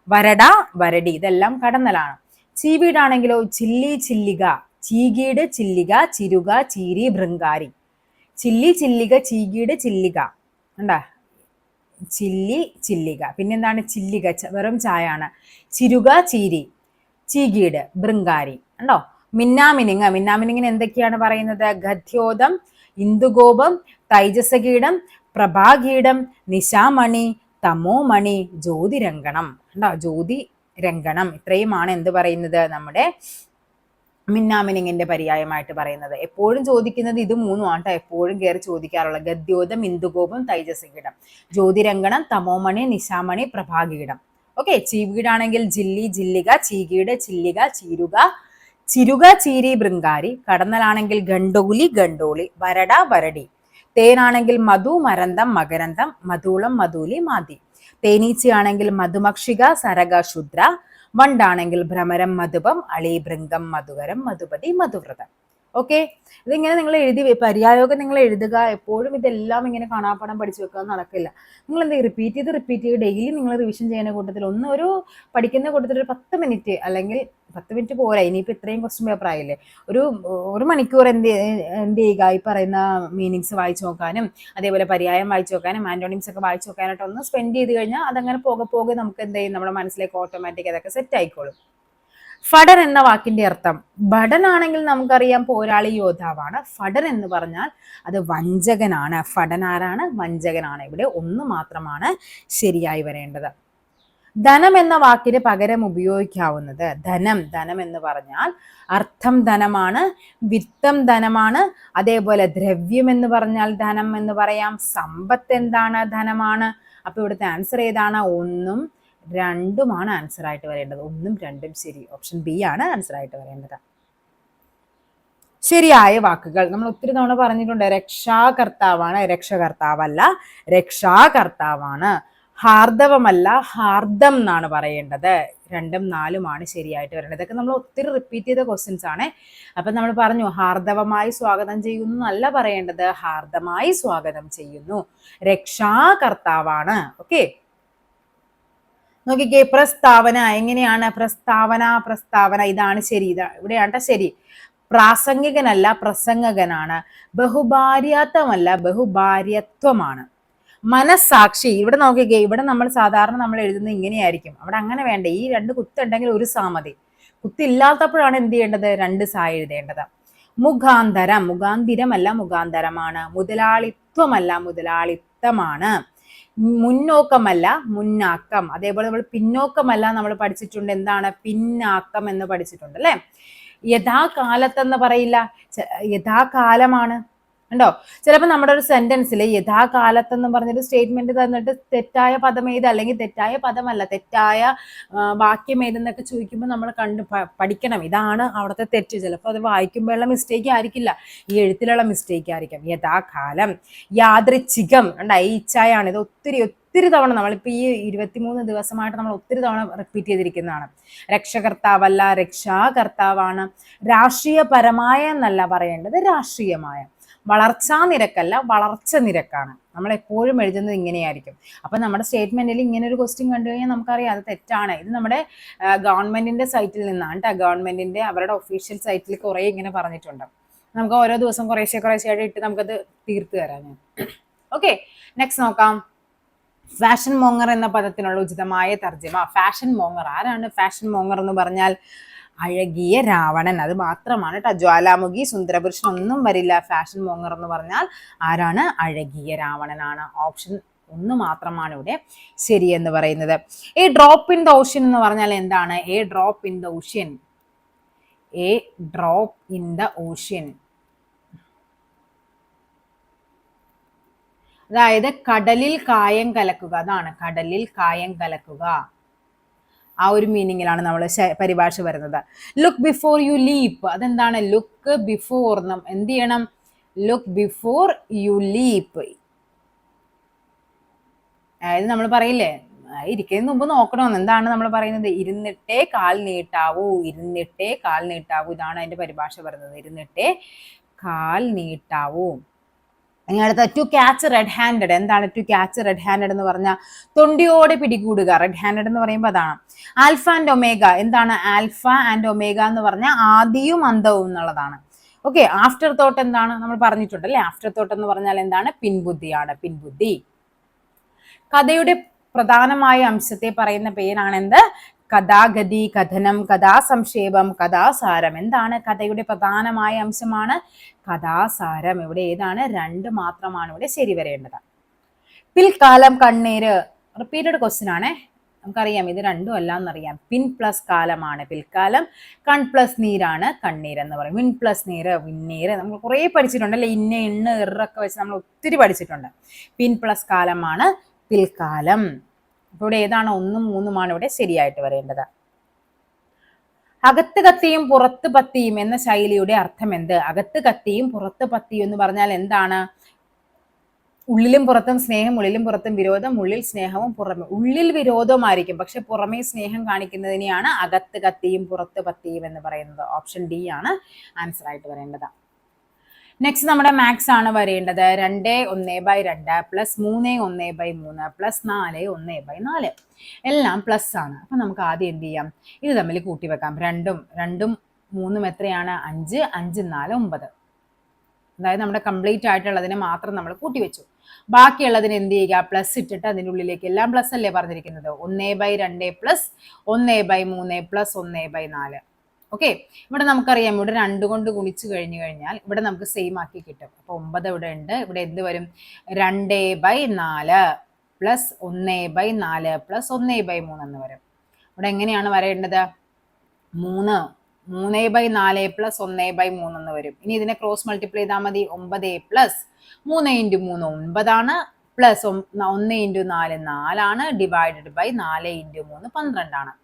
വരട, വരടി. ഇതെല്ലാം കടന്നലാണ്. ചീവീടാണെങ്കിലോ ചില്ലി, ചില്ലിക, ചീകീട്, ചില്ലിക, ചിരുക, ചീരി, ഭൃങ്കാരി. ചില്ലി, ചില്ലിക, ചീകീട്, ചില്ലിക. കണ്ടാ, ചില്ലി, ചില്ലിക. പിന്നെന്താണ്? ചില്ലിക വെറും ചായാണ്. ചിരുക, ചീരി, ചീകീട്, ഭൃങ്കാരി. ഉണ്ടോ? മിന്നാമിനിങ്. മിന്നാമിനിങ്ങിന് എന്തൊക്കെയാണ് പറയുന്നത്? ഗദ്യോതം, ഇന്ദുഗോപം, തൈജസകീടം, പ്രഭാകീടം, നിശാമണി, തമോമണി, ജ്യോതിരംഗണം. ഉണ്ടോ, ജ്യോതി രംഗണം. ഇത്രയുമാണ് എന്ത് പറയുന്നത്? നമ്മുടെ മിന്നാമിനിങ്ങിന്റെ പര്യായമായിട്ട് പറയുന്നത്. എപ്പോഴും ചോദിക്കുന്നത് ഇത് 3ഉമാണ് കേട്ടോ. എപ്പോഴും കയറി ചോദിക്കാറുള്ള ഗദ്യോതം, ഇന്ദുഗോപം, തൈജസകീടം. ജ്യോതിരംഗണം, തമോമണി, നിശാമണി, പ്രഭാകീടം. ഓക്കെ. ചീവീടാണെങ്കിൽ ജില്ലി, ജില്ലിക, ചീകീട്, ചില്ലിക, ചീരുക, ചിരുക, ചീരി, ഭൃങ്കാരി. കടന്നലാണെങ്കിൽ ഗണ്ടോലി, ഗണ്ടോളി. വരട, വരടി. തേനാണെങ്കിൽ മധു, മരന്തം, മകരന്തം, മധൂളം, മധൂലി, മാതി. തേനീച്ചയാണെങ്കിൽ മധുമക്ഷിക, സരക, ശുദ്ര. വണ്ടാണെങ്കിൽ ഭ്രമരം, മധുപം, അളി, ഭൃംഗം, മധുകരം, മധുപതി, മധുവ്രതം. ഓക്കെ. ഇതിങ്ങനെ നിങ്ങൾ എഴുതി പര്യായോഗം നിങ്ങൾ എഴുതുക. എപ്പോഴും ഇതെല്ലാം ഇങ്ങനെ കാണാപ്പാടം പഠിച്ചു വെക്കുക നടക്കില്ല. നിങ്ങൾ എന്താ റിപ്പീറ്റ് ചെയ്ത് ഡെയിലി നിങ്ങൾ റിവിഷൻ ചെയ്യുന്ന കൂട്ടത്തിൽ ഒരു പഠിക്കുന്ന കൂട്ടത്തിൽ ഒരു 10 മിനിറ്റ്, അല്ലെങ്കിൽ 10 മിനിറ്റ് പോരാ, ഇനിയിപ്പോൾ ഇത്രയും ക്വസ്റ്റ്യൻ പേപ്പർ ആയില്ലേ, ഒരു മണിക്കൂർ എന്ത് ചെയ്യുക? ഈ പറയുന്ന മീനിങ്സ് വായിച്ചു നോക്കാനും അതേപോലെ പര്യായം വായിച്ചു നോക്കാനും ആന്റോണിംസ് ഒക്കെ വായിച്ചു നോക്കാനായിട്ട് ഒന്ന് സ്പെൻഡ് ചെയ്ത് കഴിഞ്ഞാൽ അതങ്ങനെ പോകെ നമുക്ക് എന്ത് ചെയ്യും? നമ്മുടെ മനസ്സിലേക്ക് ഓട്ടോമാറ്റിക് അതൊക്കെ സെറ്റ് ആയിക്കോളും. ഫടൻ എന്ന വാക്കിന്റെ അർത്ഥം, ഭടൻ ആണെങ്കിൽ നമുക്കറിയാം പോരാളി യോദ്ധാവാണ്. ഫടൻ എന്ന് പറഞ്ഞാൽ അത് വഞ്ചകനാണ്. ഫടൻ ആരാണ്? വഞ്ചകനാണ്. ഇവിടെ 1 മാത്രമാണ് ശരിയായി വരേണ്ടത്. ധനം എന്ന വാക്കിന് പകരം ഉപയോഗിക്കാവുന്നത് ധനം. ധനം എന്ന് പറഞ്ഞാൽ അർത്ഥം ധനമാണ്, വിത്തം ധനമാണ്, അതേപോലെ ദ്രവ്യം എന്ന് പറഞ്ഞാൽ ധനം എന്ന് പറയാം. സമ്പത്ത് എന്താണ്? ധനമാണ്. അപ്പൊ ഇവിടുത്തെ ആൻസർ ഏതാണ്? 1ഉം 2ഉമാണ് ആൻസർ ആയിട്ട് വരേണ്ടത്. 1ഉം 2ഉം ശരി. ഓപ്ഷൻ ബി ആണ് ആൻസർ ആയിട്ട് വരേണ്ടത്. ശരിയായ വാക്കുകൾ നമ്മൾ ഒത്തിരി തവണ പറഞ്ഞിട്ടുണ്ട്. രക്ഷാകർത്താവാണ്, രക്ഷകർത്താവല്ല, രക്ഷാകർത്താവാണ്. ഹാർദവമല്ല, ഹാർദം എന്നാണ് പറയേണ്ടത്. 2ഉം 4ഉമാണ് ശരിയായിട്ട് വരേണ്ടത്. ഇതൊക്കെ നമ്മൾ ഒത്തിരി റിപ്പീറ്റ് ചെയ്ത ക്വസ്റ്റ്യൻസ് ആണ്. അപ്പൊ നമ്മൾ പറഞ്ഞു ഹാർദവമായി സ്വാഗതം ചെയ്യുന്നു എന്നല്ല പറയേണ്ടത്, ഹാർദമായി സ്വാഗതം ചെയ്യുന്നു. രക്ഷാകർത്താവാണ്. ഓക്കെ. നോക്കിക്കേ, പ്രസ്താവന എങ്ങനെയാണ്? പ്രസ്താവന ഇതാണ് ശരി. ഇവിടെയാണ് ശരി. പ്രാസംഗികനല്ല, പ്രസംഗകനാണ്. ബഹുഭാര്യാത്വമല്ല, ബഹുഭാര്യത്വമാണ്. മനസ്സാക്ഷി. ഇവിടെ നോക്കിക്കേ, ഇവിടെ നമ്മൾ സാധാരണ നമ്മൾ എഴുതുന്നത് ഇങ്ങനെയായിരിക്കും. അവിടെ അങ്ങനെ വേണ്ട. ഈ 2 കുത്തുണ്ടെങ്കിൽ ഒരു സാ മതി. കുത്തില്ലാത്തപ്പോഴാണ് എന്ത് ചെയ്യേണ്ടത്? 2 സാ എഴുതേണ്ടത്. മുഖാന്തരം. മുഖാന്തിരമല്ല, മുഖാന്തരമാണ്. മുതലാളിത്വമല്ല, മുതലാളിത്തമാണ്. മുന്നോക്കമല്ല, മുന്നാക്കം. അതേപോലെ നമ്മൾ പിന്നോക്കമല്ല നമ്മൾ പഠിച്ചിട്ടുണ്ട്. എന്താണ്? പിന്നാക്കം എന്ന് പഠിച്ചിട്ടുണ്ട് അല്ലെ. യഥാകാലത്തെന്ന് പറയില്ല, യഥാകാലമാണ്. ഉണ്ടോ? ചിലപ്പോൾ നമ്മുടെ ഒരു സെന്റൻസിൽ യഥാകാലത്തെന്ന് പറഞ്ഞൊരു സ്റ്റേറ്റ്മെന്റ് തന്നിട്ട് തെറ്റായ പദം ഏത്, അല്ലെങ്കിൽ തെറ്റായ പദമല്ല തെറ്റായ വാക്യം ഏതെന്നൊക്കെ ചോദിക്കുമ്പോൾ നമ്മൾ പഠിക്കണം ഇതാണ് അവിടുത്തെ തെറ്റ്. ചിലപ്പോൾ അത് വായിക്കുമ്പോഴുള്ള മിസ്റ്റേക്ക് ആയിരിക്കില്ല, ഈ എഴുത്തിലുള്ള മിസ്റ്റേക്ക് ആയിരിക്കും. യഥാകാലം, യാദൃച്ഛികം, ഈ ഇച്ഛായാണ്. ഇത് ഒത്തിരി തവണ നമ്മളിപ്പോൾ ഈ 23 ദിവസമായിട്ട് നമ്മൾ ഒത്തിരി തവണ റിപ്പീറ്റ് ചെയ്തിരിക്കുന്നതാണ്. രക്ഷകർത്താവല്ല രക്ഷാകർത്താവാണ്. രാഷ്ട്രീയപരമായ എന്നല്ല പറയേണ്ടത്, രാഷ്ട്രീയമായ. വളർച്ചാ നിരക്കല്ല വളർച്ച നിരക്കാണ്. നമ്മൾ എപ്പോഴും എഴുതുന്നത് ഇങ്ങനെയായിരിക്കും. അപ്പൊ നമ്മുടെ സ്റ്റേറ്റ്മെന്റിൽ ഇങ്ങനെ ഒരു ക്വസ്റ്റ്യൻ കണ്ടു കഴിഞ്ഞാൽ നമുക്കറിയാം അത് തെറ്റാണ്. ഇത് നമ്മുടെ ഗവൺമെന്റിന്റെ സൈറ്റിൽ നിന്നാണ് കേട്ടോ. ഗവൺമെന്റിന്റെ അവരുടെ ഒഫീഷ്യൽ സൈറ്റിൽ കുറെ ഇങ്ങനെ പറഞ്ഞിട്ടുണ്ട്. നമുക്ക് ഓരോ ദിവസം കുറേശ്ശെ ആയിട്ട് ഇട്ട് നമുക്കത് തീർത്തു തരാം ഞാൻ. ഓക്കെ, നെക്സ്റ്റ് നോക്കാം. ഫാഷൻ മോങ്ങർ എന്ന പദത്തിനുള്ള ഉചിതമായ തർജ്ജിമ. ഫാഷൻ മോങ്ങർ ആരാണ്? ഫാഷൻ മോങ്ങർ എന്ന് പറഞ്ഞാൽ അഴകിയ രാവണൻ, അത് മാത്രമാണ് കേട്ടോ. ജ്വാലാമുഖി, സുന്ദരപുരുഷൻ ഒന്നും വരില്ല. ഫാഷൻ മോങ്ങർ എന്ന് പറഞ്ഞാൽ ആരാണ്? അഴകിയ രാവണനാണ്. ഓപ്ഷൻ 1 മാത്രമാണ് ഇവിടെ ശരിയെന്ന് പറയുന്നത്. A drop in the ocean എന്ന് പറഞ്ഞാൽ എന്താണ്? A drop in the ocean, A drop in the ocean, അതായത് കടലിൽ കായം കലക്കുക, അതാണ് കടലിൽ കായം കലക്കുക. ആ ഒരു മീനിങ്ങിലാണ് നമ്മൾ പരിഭാഷ വരുന്നത്. ലുക്ക് ബിഫോർ യു ലീപ്പ്, അതെന്താണ്? ലുക്ക് ബിഫോർ, എന്ത് ചെയ്യണം? Look before you leap. അതായത് നമ്മൾ പറയില്ലേ ഇരിക്കുന്നതിന് മുമ്പ് നോക്കണമെന്ന്. എന്താണ് നമ്മൾ പറയുന്നത്? ഇരുന്നിട്ടേ കാൽ നീട്ടാവൂ, ഇരുന്നിട്ടേ കാൽ നീട്ടാവൂ. ഇതാണ് അതിന്റെ പരിഭാഷ വരുന്നത്, ഇരുന്നിട്ടേ കാൽ നീട്ടാവൂ. ഇനി അടുത്ത ടു ക്യാച്ച് റെഡ് ഹാൻഡഡ്. എന്താണ് ടു ക്യാച്ച് റെഡ് ഹാൻഡഡ് എന്ന് പറഞ്ഞാൽ? തൊണ്ടിയോടെ പിടികൂടുക. റെഡ് ഹാൻഡഡ് എന്ന് പറയുമ്പോൾ അതാണ്. ആൽഫ ആൻഡ് ഒമേഗ, എന്താണ്? ആൽഫ ആൻഡ് ഒമേഗ എന്ന് പറഞ്ഞാൽ ആദിയും അന്തവും എന്നുള്ളതാണ്. ഓക്കെ, ആഫ്റ്റർ തോട്ട് എന്താണ്? നമ്മൾ പറഞ്ഞിട്ടുണ്ട് അല്ലെ. ആഫ്റ്റർ തോട്ട് എന്ന് പറഞ്ഞാൽ എന്താണ്? പിൻബുദ്ധിയാണ്, പിൻബുദ്ധി. കഥയുടെ പ്രധാനമായ അംശത്തെ പറയുന്ന പേരാണ് എന്ത്? കഥാഗതി, കഥനം, കഥാസംക്ഷേപം, കഥാസാരം. എന്താണ് കഥയുടെ പ്രധാനമായ അംശമാണ്? കഥാസാരം. ഇവിടെ ഏതാണ്? 2 മാത്രമാണ് ഇവിടെ ശരി വരേണ്ടത്. പിൽക്കാലം കണ്ണീര്, റിപ്പീറ്റഡ് ക്വസ്റ്റ്യൻ ആണേ. നമുക്കറിയാം ഇത് 2 അല്ല എന്നറിയാം. പിൻ പ്ലസ് കാലമാണ് പിൽക്കാലം, കൺ പ്ലസ് നീരാണ് കണ്ണീർ എന്ന് പറയും. വിൻ പ്ലസ് നീര് വിണ്ണീര്. നമ്മൾ കുറേ പഠിച്ചിട്ടുണ്ട് അല്ലെ, ഇന്ന എണ്ണ് ഇറൊക്കെ വെച്ച് നമ്മൾ ഒത്തിരി പഠിച്ചിട്ടുണ്ട്. പിൻ പ്ലസ് കാലമാണ് പിൽക്കാലം. അപ്പൊ ഇവിടെ ഏതാണ്? 1ഉം 3ഉമാണ് ഇവിടെ ശരിയായിട്ട് വരേണ്ടത്. അകത്ത് കത്തിയും പുറത്ത് പത്തിയും എന്ന ശൈലിയുടെ അർത്ഥം എന്ത്? അകത്ത് കത്തിയും പുറത്ത് പത്തിയും എന്ന് പറഞ്ഞാൽ എന്താണ്? ഉള്ളിലും പുറത്തും സ്നേഹം, ഉള്ളിലും പുറത്തും വിരോധം, ഉള്ളിൽ സ്നേഹവും പുറമെ. ഉള്ളിൽ വിരോധമായിരിക്കും, പക്ഷെ പുറമേ സ്നേഹം കാണിക്കുന്നതിനെയാണ് അകത്ത് കത്തിയും പുറത്ത് പത്തിയും എന്ന് പറയുന്നത്. ഓപ്ഷൻ ഡി ആണ് ആൻസർ ആയിട്ട് വരേണ്ടത്. നെക്സ്റ്റ് നമ്മുടെ മാത്സ് ആണ് വരേണ്ടത്. 2 1/2 പ്ലസ് 3 1/3 പ്ലസ് 4 1/4 എല്ലാം പ്ലസ് ആണ്. അപ്പൊ നമുക്ക് ആദ്യം എന്ത് ചെയ്യാം? ഇത് തമ്മിൽ കൂട്ടി വെക്കാം. 2ഉം 3ഉം എത്രയാണ്? 5, 5 4 9. അതായത് നമ്മുടെ കംപ്ലീറ്റ് ആയിട്ടുള്ളതിനെ മാത്രം നമ്മൾ കൂട്ടി വെച്ചു. ബാക്കിയുള്ളതിന് എന്ത് ചെയ്യുക? പ്ലസ് ഇട്ടിട്ട് അതിൻ്റെ ഉള്ളിലേക്ക്, എല്ലാം പ്ലസ് അല്ലേ പറഞ്ഞിരിക്കുന്നത്, 1/2 പ്ലസ് 1/3 പ്ലസ് 1/4. ഓക്കെ, ഇവിടെ നമുക്കറിയാം ഇവിടെ 2 കൊണ്ട് ഗുണിച്ചു കഴിഞ്ഞാൽ ഇവിടെ നമുക്ക് സെയിം ആക്കി കിട്ടും. അപ്പൊ 9 ഇവിടെ ഉണ്ട്. ഇവിടെ എന്ത് വരും? 2/4 പ്ലസ് 1/4 പ്ലസ് 1/3 എന്ന് വരും. ഇവിടെ എങ്ങനെയാണ് വരേണ്ടത്? 3/4 പ്ലസ് 1/3 എന്ന് വരും. ഇനി ഇതിനെ ക്രോസ് മൾട്ടിപ്ലൈ ചെയ്താൽ മതി. 9 പ്ലസ് 3 × 3 9 പ്ലസ് 1 × 4 4 ഡിവൈഡഡ് ബൈ 4 × 3 12.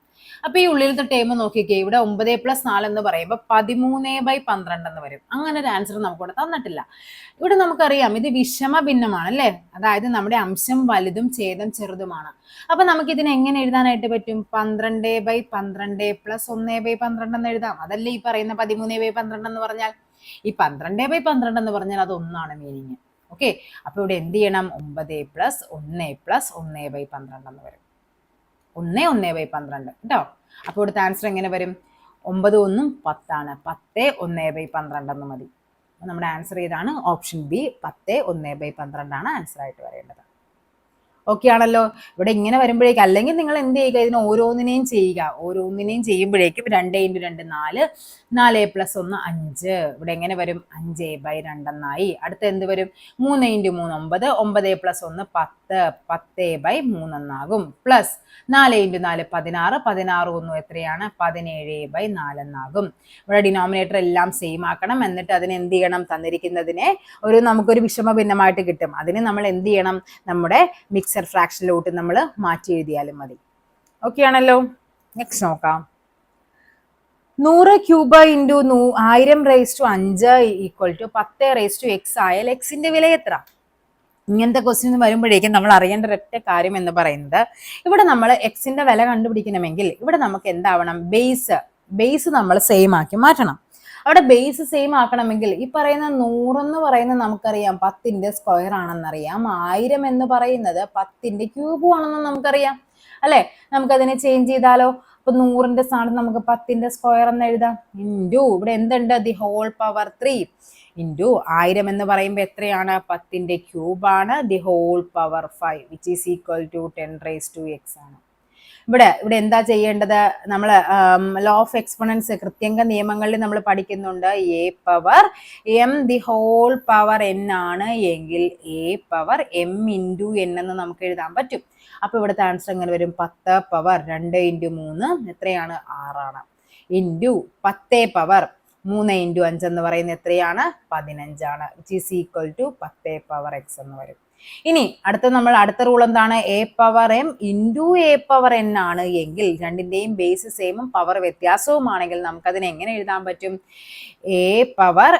അപ്പൊ ഈ ഉള്ളിലത്തെ ടേം നോക്കിക്കേ, ഇവിടെ 9 പ്ലസ് 4 എന്ന് പറയുമ്പോൾ 13/12 എന്ന് വരും. അങ്ങനെ ഒരു ആൻസർ നമുക്കിവിടെ തന്നിട്ടില്ല. ഇവിടെ നമുക്കറിയാം ഇത് വിഷമ ഭിന്നമാണ് അല്ലേ, അതായത് നമ്മുടെ അംശം വലുതും ഛേദം ചെറുതുമാണ്. അപ്പൊ നമുക്ക് ഇതിനെ എങ്ങനെ എഴുതാനായിട്ട് പറ്റും? 12/12 പ്ലസ് 1/12 എന്ന് എഴുതാം. അതല്ലേ ഈ പറയുന്ന 13/12 എന്ന് പറഞ്ഞാൽ. ഈ 12/12 എന്ന് പറഞ്ഞാൽ അത് 1 മീനിങ്. ഓക്കെ, അപ്പൊ ഇവിടെ എന്ത് ചെയ്യണം? 9 പ്ലസ് 1 പ്ലസ് 1/12 എന്ന് വരും. 1/12 കേട്ടോ. അപ്പോൾ ഇവിടുത്തെ ആൻസർ എങ്ങനെ വരും? 9 1 10 10 1/12 എന്ന് മതി. നമ്മുടെ ആൻസർ ഏതാണ്? ഓപ്ഷൻ ബി 10 1/12 ആണ് ആൻസർ ആയിട്ട് വരേണ്ടത്. ഓക്കെ ആണല്ലോ. ഇവിടെ ഇങ്ങനെ വരുമ്പോഴേക്കും, അല്ലെങ്കിൽ നിങ്ങൾ എന്ത് ചെയ്യുക, ഇതിന് ഓരോന്നിനെയും ചെയ്യുക. ഓരോന്നിനെയും ചെയ്യുമ്പോഴേക്കും 2 × 2 4, 4 + 1 5. ഇവിടെ എങ്ങനെ വരും? 5/2 എന്നായി. അടുത്ത എന്ത് വരും? 3 × 3 9, 9 + 1 10, 10/3 എന്നാകും. പ്ലസ് 4 × 4 16, 16 1 എത്രയാണ്? 17/4 എന്നാകും. ഇവിടെ ഡിനോമിനേറ്റർ എല്ലാം സെയിം ആക്കണം. എന്നിട്ട് അതിന് എന്ത് ചെയ്യണം? തന്നിരിക്കുന്നതിനെ നമുക്കൊരു വിഷമ ഭിന്നമായിട്ട് കിട്ടും. അതിന് നമ്മൾ എന്ത് ചെയ്യണം? നമ്മുടെ മിക്സർ ഫ്രാക്ഷനിലോട്ട് നമ്മൾ മാറ്റി എഴുതിയാലും മതി. ഓക്കെ ആണല്ലോ. നെക്സ്റ്റ് നോക്കാം. 100 ക്യൂബ് ഇൻറ്റു 1000⁵5 = 10⁻x ആയാൽ എക്സിന്റെ വില എത്ര? ഇങ്ങനത്തെ ക്വസ്റ്റ്യൻ വരുമ്പോഴേക്കും നമ്മൾ അറിയേണ്ട ഒരൊറ്റ കാര്യം എന്ന് പറയുന്നത്, ഇവിടെ നമ്മൾ എക്സിന്റെ വില കണ്ടുപിടിക്കണമെങ്കിൽ ഇവിടെ നമുക്ക് എന്താവണം? ബേസ് നമ്മൾ സെയിം ആക്കി മാറ്റണം. അവിടെ ബേസ് സെയിം ആക്കണമെങ്കിൽ ഈ പറയുന്ന 100 എന്ന് പറയുന്നത് നമുക്കറിയാം 10ന്റെ സ്ക്വയർ ആണെന്നറിയാം. 1000 എന്ന് പറയുന്നത് 10ന്റെ ക്യൂബും ആണെന്ന് നമുക്കറിയാം അല്ലെ. നമുക്കതിനെ ചേഞ്ച് ചെയ്താലോ? അപ്പൊ 100ന്റെ സ്ഥാനത്ത് നമുക്ക് 10ന്റെ സ്ക്വയർ എന്ന് എഴുതാം. ഇൻറ്റു ഇവിടെ എന്തുണ്ട്? ദി ഹോൾ പവർ 3 ഇൻറ്റു 1000 എന്ന് പറയുമ്പോൾ എത്രയാണ്? 10ന്റെ ക്യൂബാണ്. The whole power 5 which is equal to 10⁻x ആണ്. ഇവിടെ എന്താ ചെയ്യേണ്ടത്? നമ്മൾ ലോ ഓഫ് എക്സ്പോണൻസ് കൃത്യംഗ നിയമങ്ങളിൽ നമ്മൾ പഠിക്കുന്നുണ്ട്. a power m the whole power n ആണ് എങ്കിൽ a power m into n എന്ന് നമുക്ക് എഴുതാൻ പറ്റും. അപ്പൊ ഇവിടുത്തെ ആൻസർ എങ്ങനെ വരും? 10 പവർ 2 × 3 എത്രയാണ്? 6 ആണ്. ഇൻറ്റു 10 പവർ 3 × 5 എന്ന് പറയുന്നത് എത്രയാണ്? 15 ആണ്. Which is equal to 10 power x എന്ന് വരും. ഇനി അടുത്ത റൂൾ എന്താണ്? a power m into a power n ആണ് എങ്കിൽ രണ്ടിന്റെയും ബേസ് സെയിമും പവർ വ്യത്യാസവുമാണെങ്കിൽ നമുക്കതിനെ എങ്ങനെ എഴുതാൻ പറ്റും? a power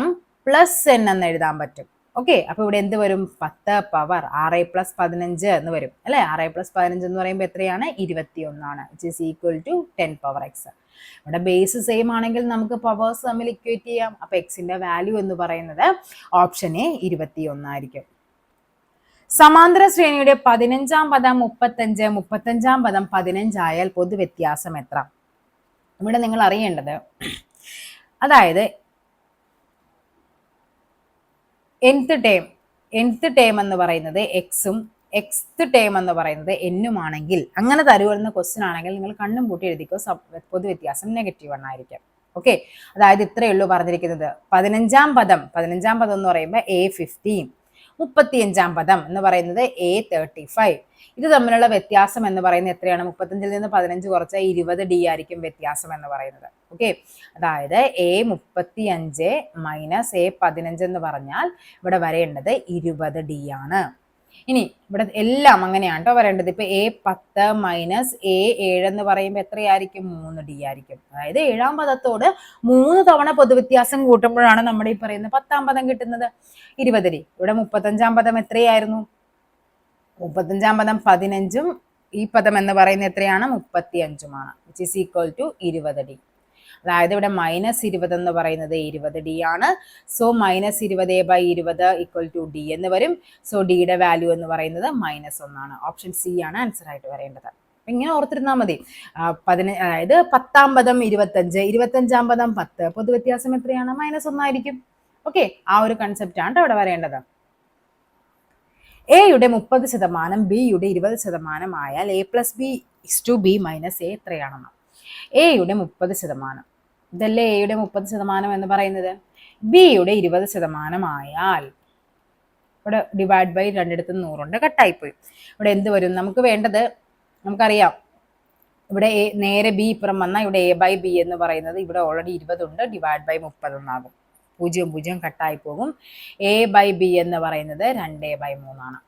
m plus n എന്ന് എഴുതാൻ പറ്റും. ഓക്കെ. അപ്പൊ ഇവിടെ എന്ത് വരും? 10 പവർ 6 + 15 എന്ന് വരും അല്ലെ. 6 + 15 എന്ന് പറയുമ്പോൾ എത്രയാണ്? 21 ആണ്. Which is equal to 10 power x. ഇവിടെ ബേസ് സെയിം ആണെങ്കിൽ നമുക്ക് പവേഴ്സ് തമ്മിൽ ഇക്വേറ്റ് ചെയ്യാം. അപ്പൊ എക്സിന്റെ വാല്യൂ എന്ന് പറയുന്നത് ഓപ്ഷൻ എ 21 ആയിരിക്കും. സമാന്തര ശ്രേണിയുടെ 15ാം പദം 35, 35ാം പദം 15 ആയാൽ പൊതുവ്യത്യാസം എത്ര? ഇവിടെ നിങ്ങൾ അറിയേണ്ടത്, അതായത് nth ടേം എന്ന് പറയുന്നത് എക്സും xth ടേം എന്ന് പറയുന്നത് n ആണെങ്കിൽ, അങ്ങനെ തരുന്ന ക്വസ്റ്റ്യൻ ആണെങ്കിൽ നിങ്ങൾ കണ്ണും പൂട്ടി എഴുതിക്കോ. പൊതുവ്യത്യാസം -1 ആയിരിക്കും. ഓക്കെ. അതായത് ഇത്രയേ ഉള്ളൂ പറഞ്ഞിരിക്കുന്നത്. 15ാം പദം എന്ന് പറയുമ്പോൾ A15, 35ാം പദം എന്ന് പറയുന്നത് A35. ഇത് തമ്മിലുള്ള വ്യത്യാസം എന്ന് പറയുന്നത് എത്രയാണ്? 35ൽ നിന്ന് 15 കുറച്ചാൽ 20d ആയിരിക്കും വ്യത്യാസം എന്ന് പറയുന്നത്. ഓക്കെ. അതായത് A35 മൈനസ് A15 എന്ന് പറഞ്ഞാൽ ഇവിടെ വരേണ്ടത് 20d ആണ്. ഇനി ഇവിടെ എല്ലാം അങ്ങനെയാണ് കേട്ടോ വരേണ്ടത്. ഇപ്പൊ A10 മൈനസ് A7 എന്ന് പറയുമ്പോൾ എത്രയായിരിക്കും? 3d ആയിരിക്കും. അതായത് 7ാം പദത്തോട് 3 തവണ പൊതുവ്യത്യാസം കൂട്ടുമ്പോഴാണ് നമ്മുടെ ഈ പറയുന്ന 10ാം പദം കിട്ടുന്നത്. 20d. ഇവിടെ 35ാം പദം എത്രയായിരുന്നു? 35ാം പദം 15ഉം ഈ പദം എന്ന് പറയുന്നത് എത്രയാണ്? 35ഉമാണ്. Which is equal to 20d. അതായത് ഇവിടെ -20 എന്ന് പറയുന്നത് 20d ആണ്. സോ -20/20 = d എന്ന് വരും. സോ ഡിയുടെ വാല്യൂ എന്ന് പറയുന്നത് -1 ആണ്. ഓപ്ഷൻ സി ആണ് ആൻസർ ആയിട്ട് വരേണ്ടത്. ഇങ്ങനെ ഓർത്തിരുന്നാൽ മതി. അതായത് 10ാം പദം 25, 25ാം പദം 10, പൊതുവ്യത്യാസം എത്രയാണ്? -1 ആയിരിക്കും. ഓക്കെ. ആ ഒരു കൺസെപ്റ്റ് ആണ് ഇവിടെ വരേണ്ടത്. എയുടെ 30%, ബിയുടെ 20% ആയാൽ a + b b - a എത്രയാണെന്ന്. എയുടെ 30%, ഇതല്ലേ എയുടെ 30% എന്ന് പറയുന്നത്. ബിയുടെ 20% ആയാൽ ഇവിടെ ഡിവൈഡ് ബൈ രണ്ടിടത്തും 100 ഉണ്ട്, കട്ടായിപ്പോയി. ഇവിടെ എന്ത് വരും? നമുക്ക് വേണ്ടത് നമുക്കറിയാം. ഇവിടെ നേരെ ബി ഇപ്പുറം വന്നാൽ ഇവിടെ a/b എന്ന് പറയുന്നത് ഇവിടെ ഓൾറെഡി 20 ഉണ്ട്, ഡിവൈഡ് ബൈ 30 എന്നാകും. 0 0 കട്ടായി പോകും. a/b എന്ന് പറയുന്നത് 2a/3 ആണ്.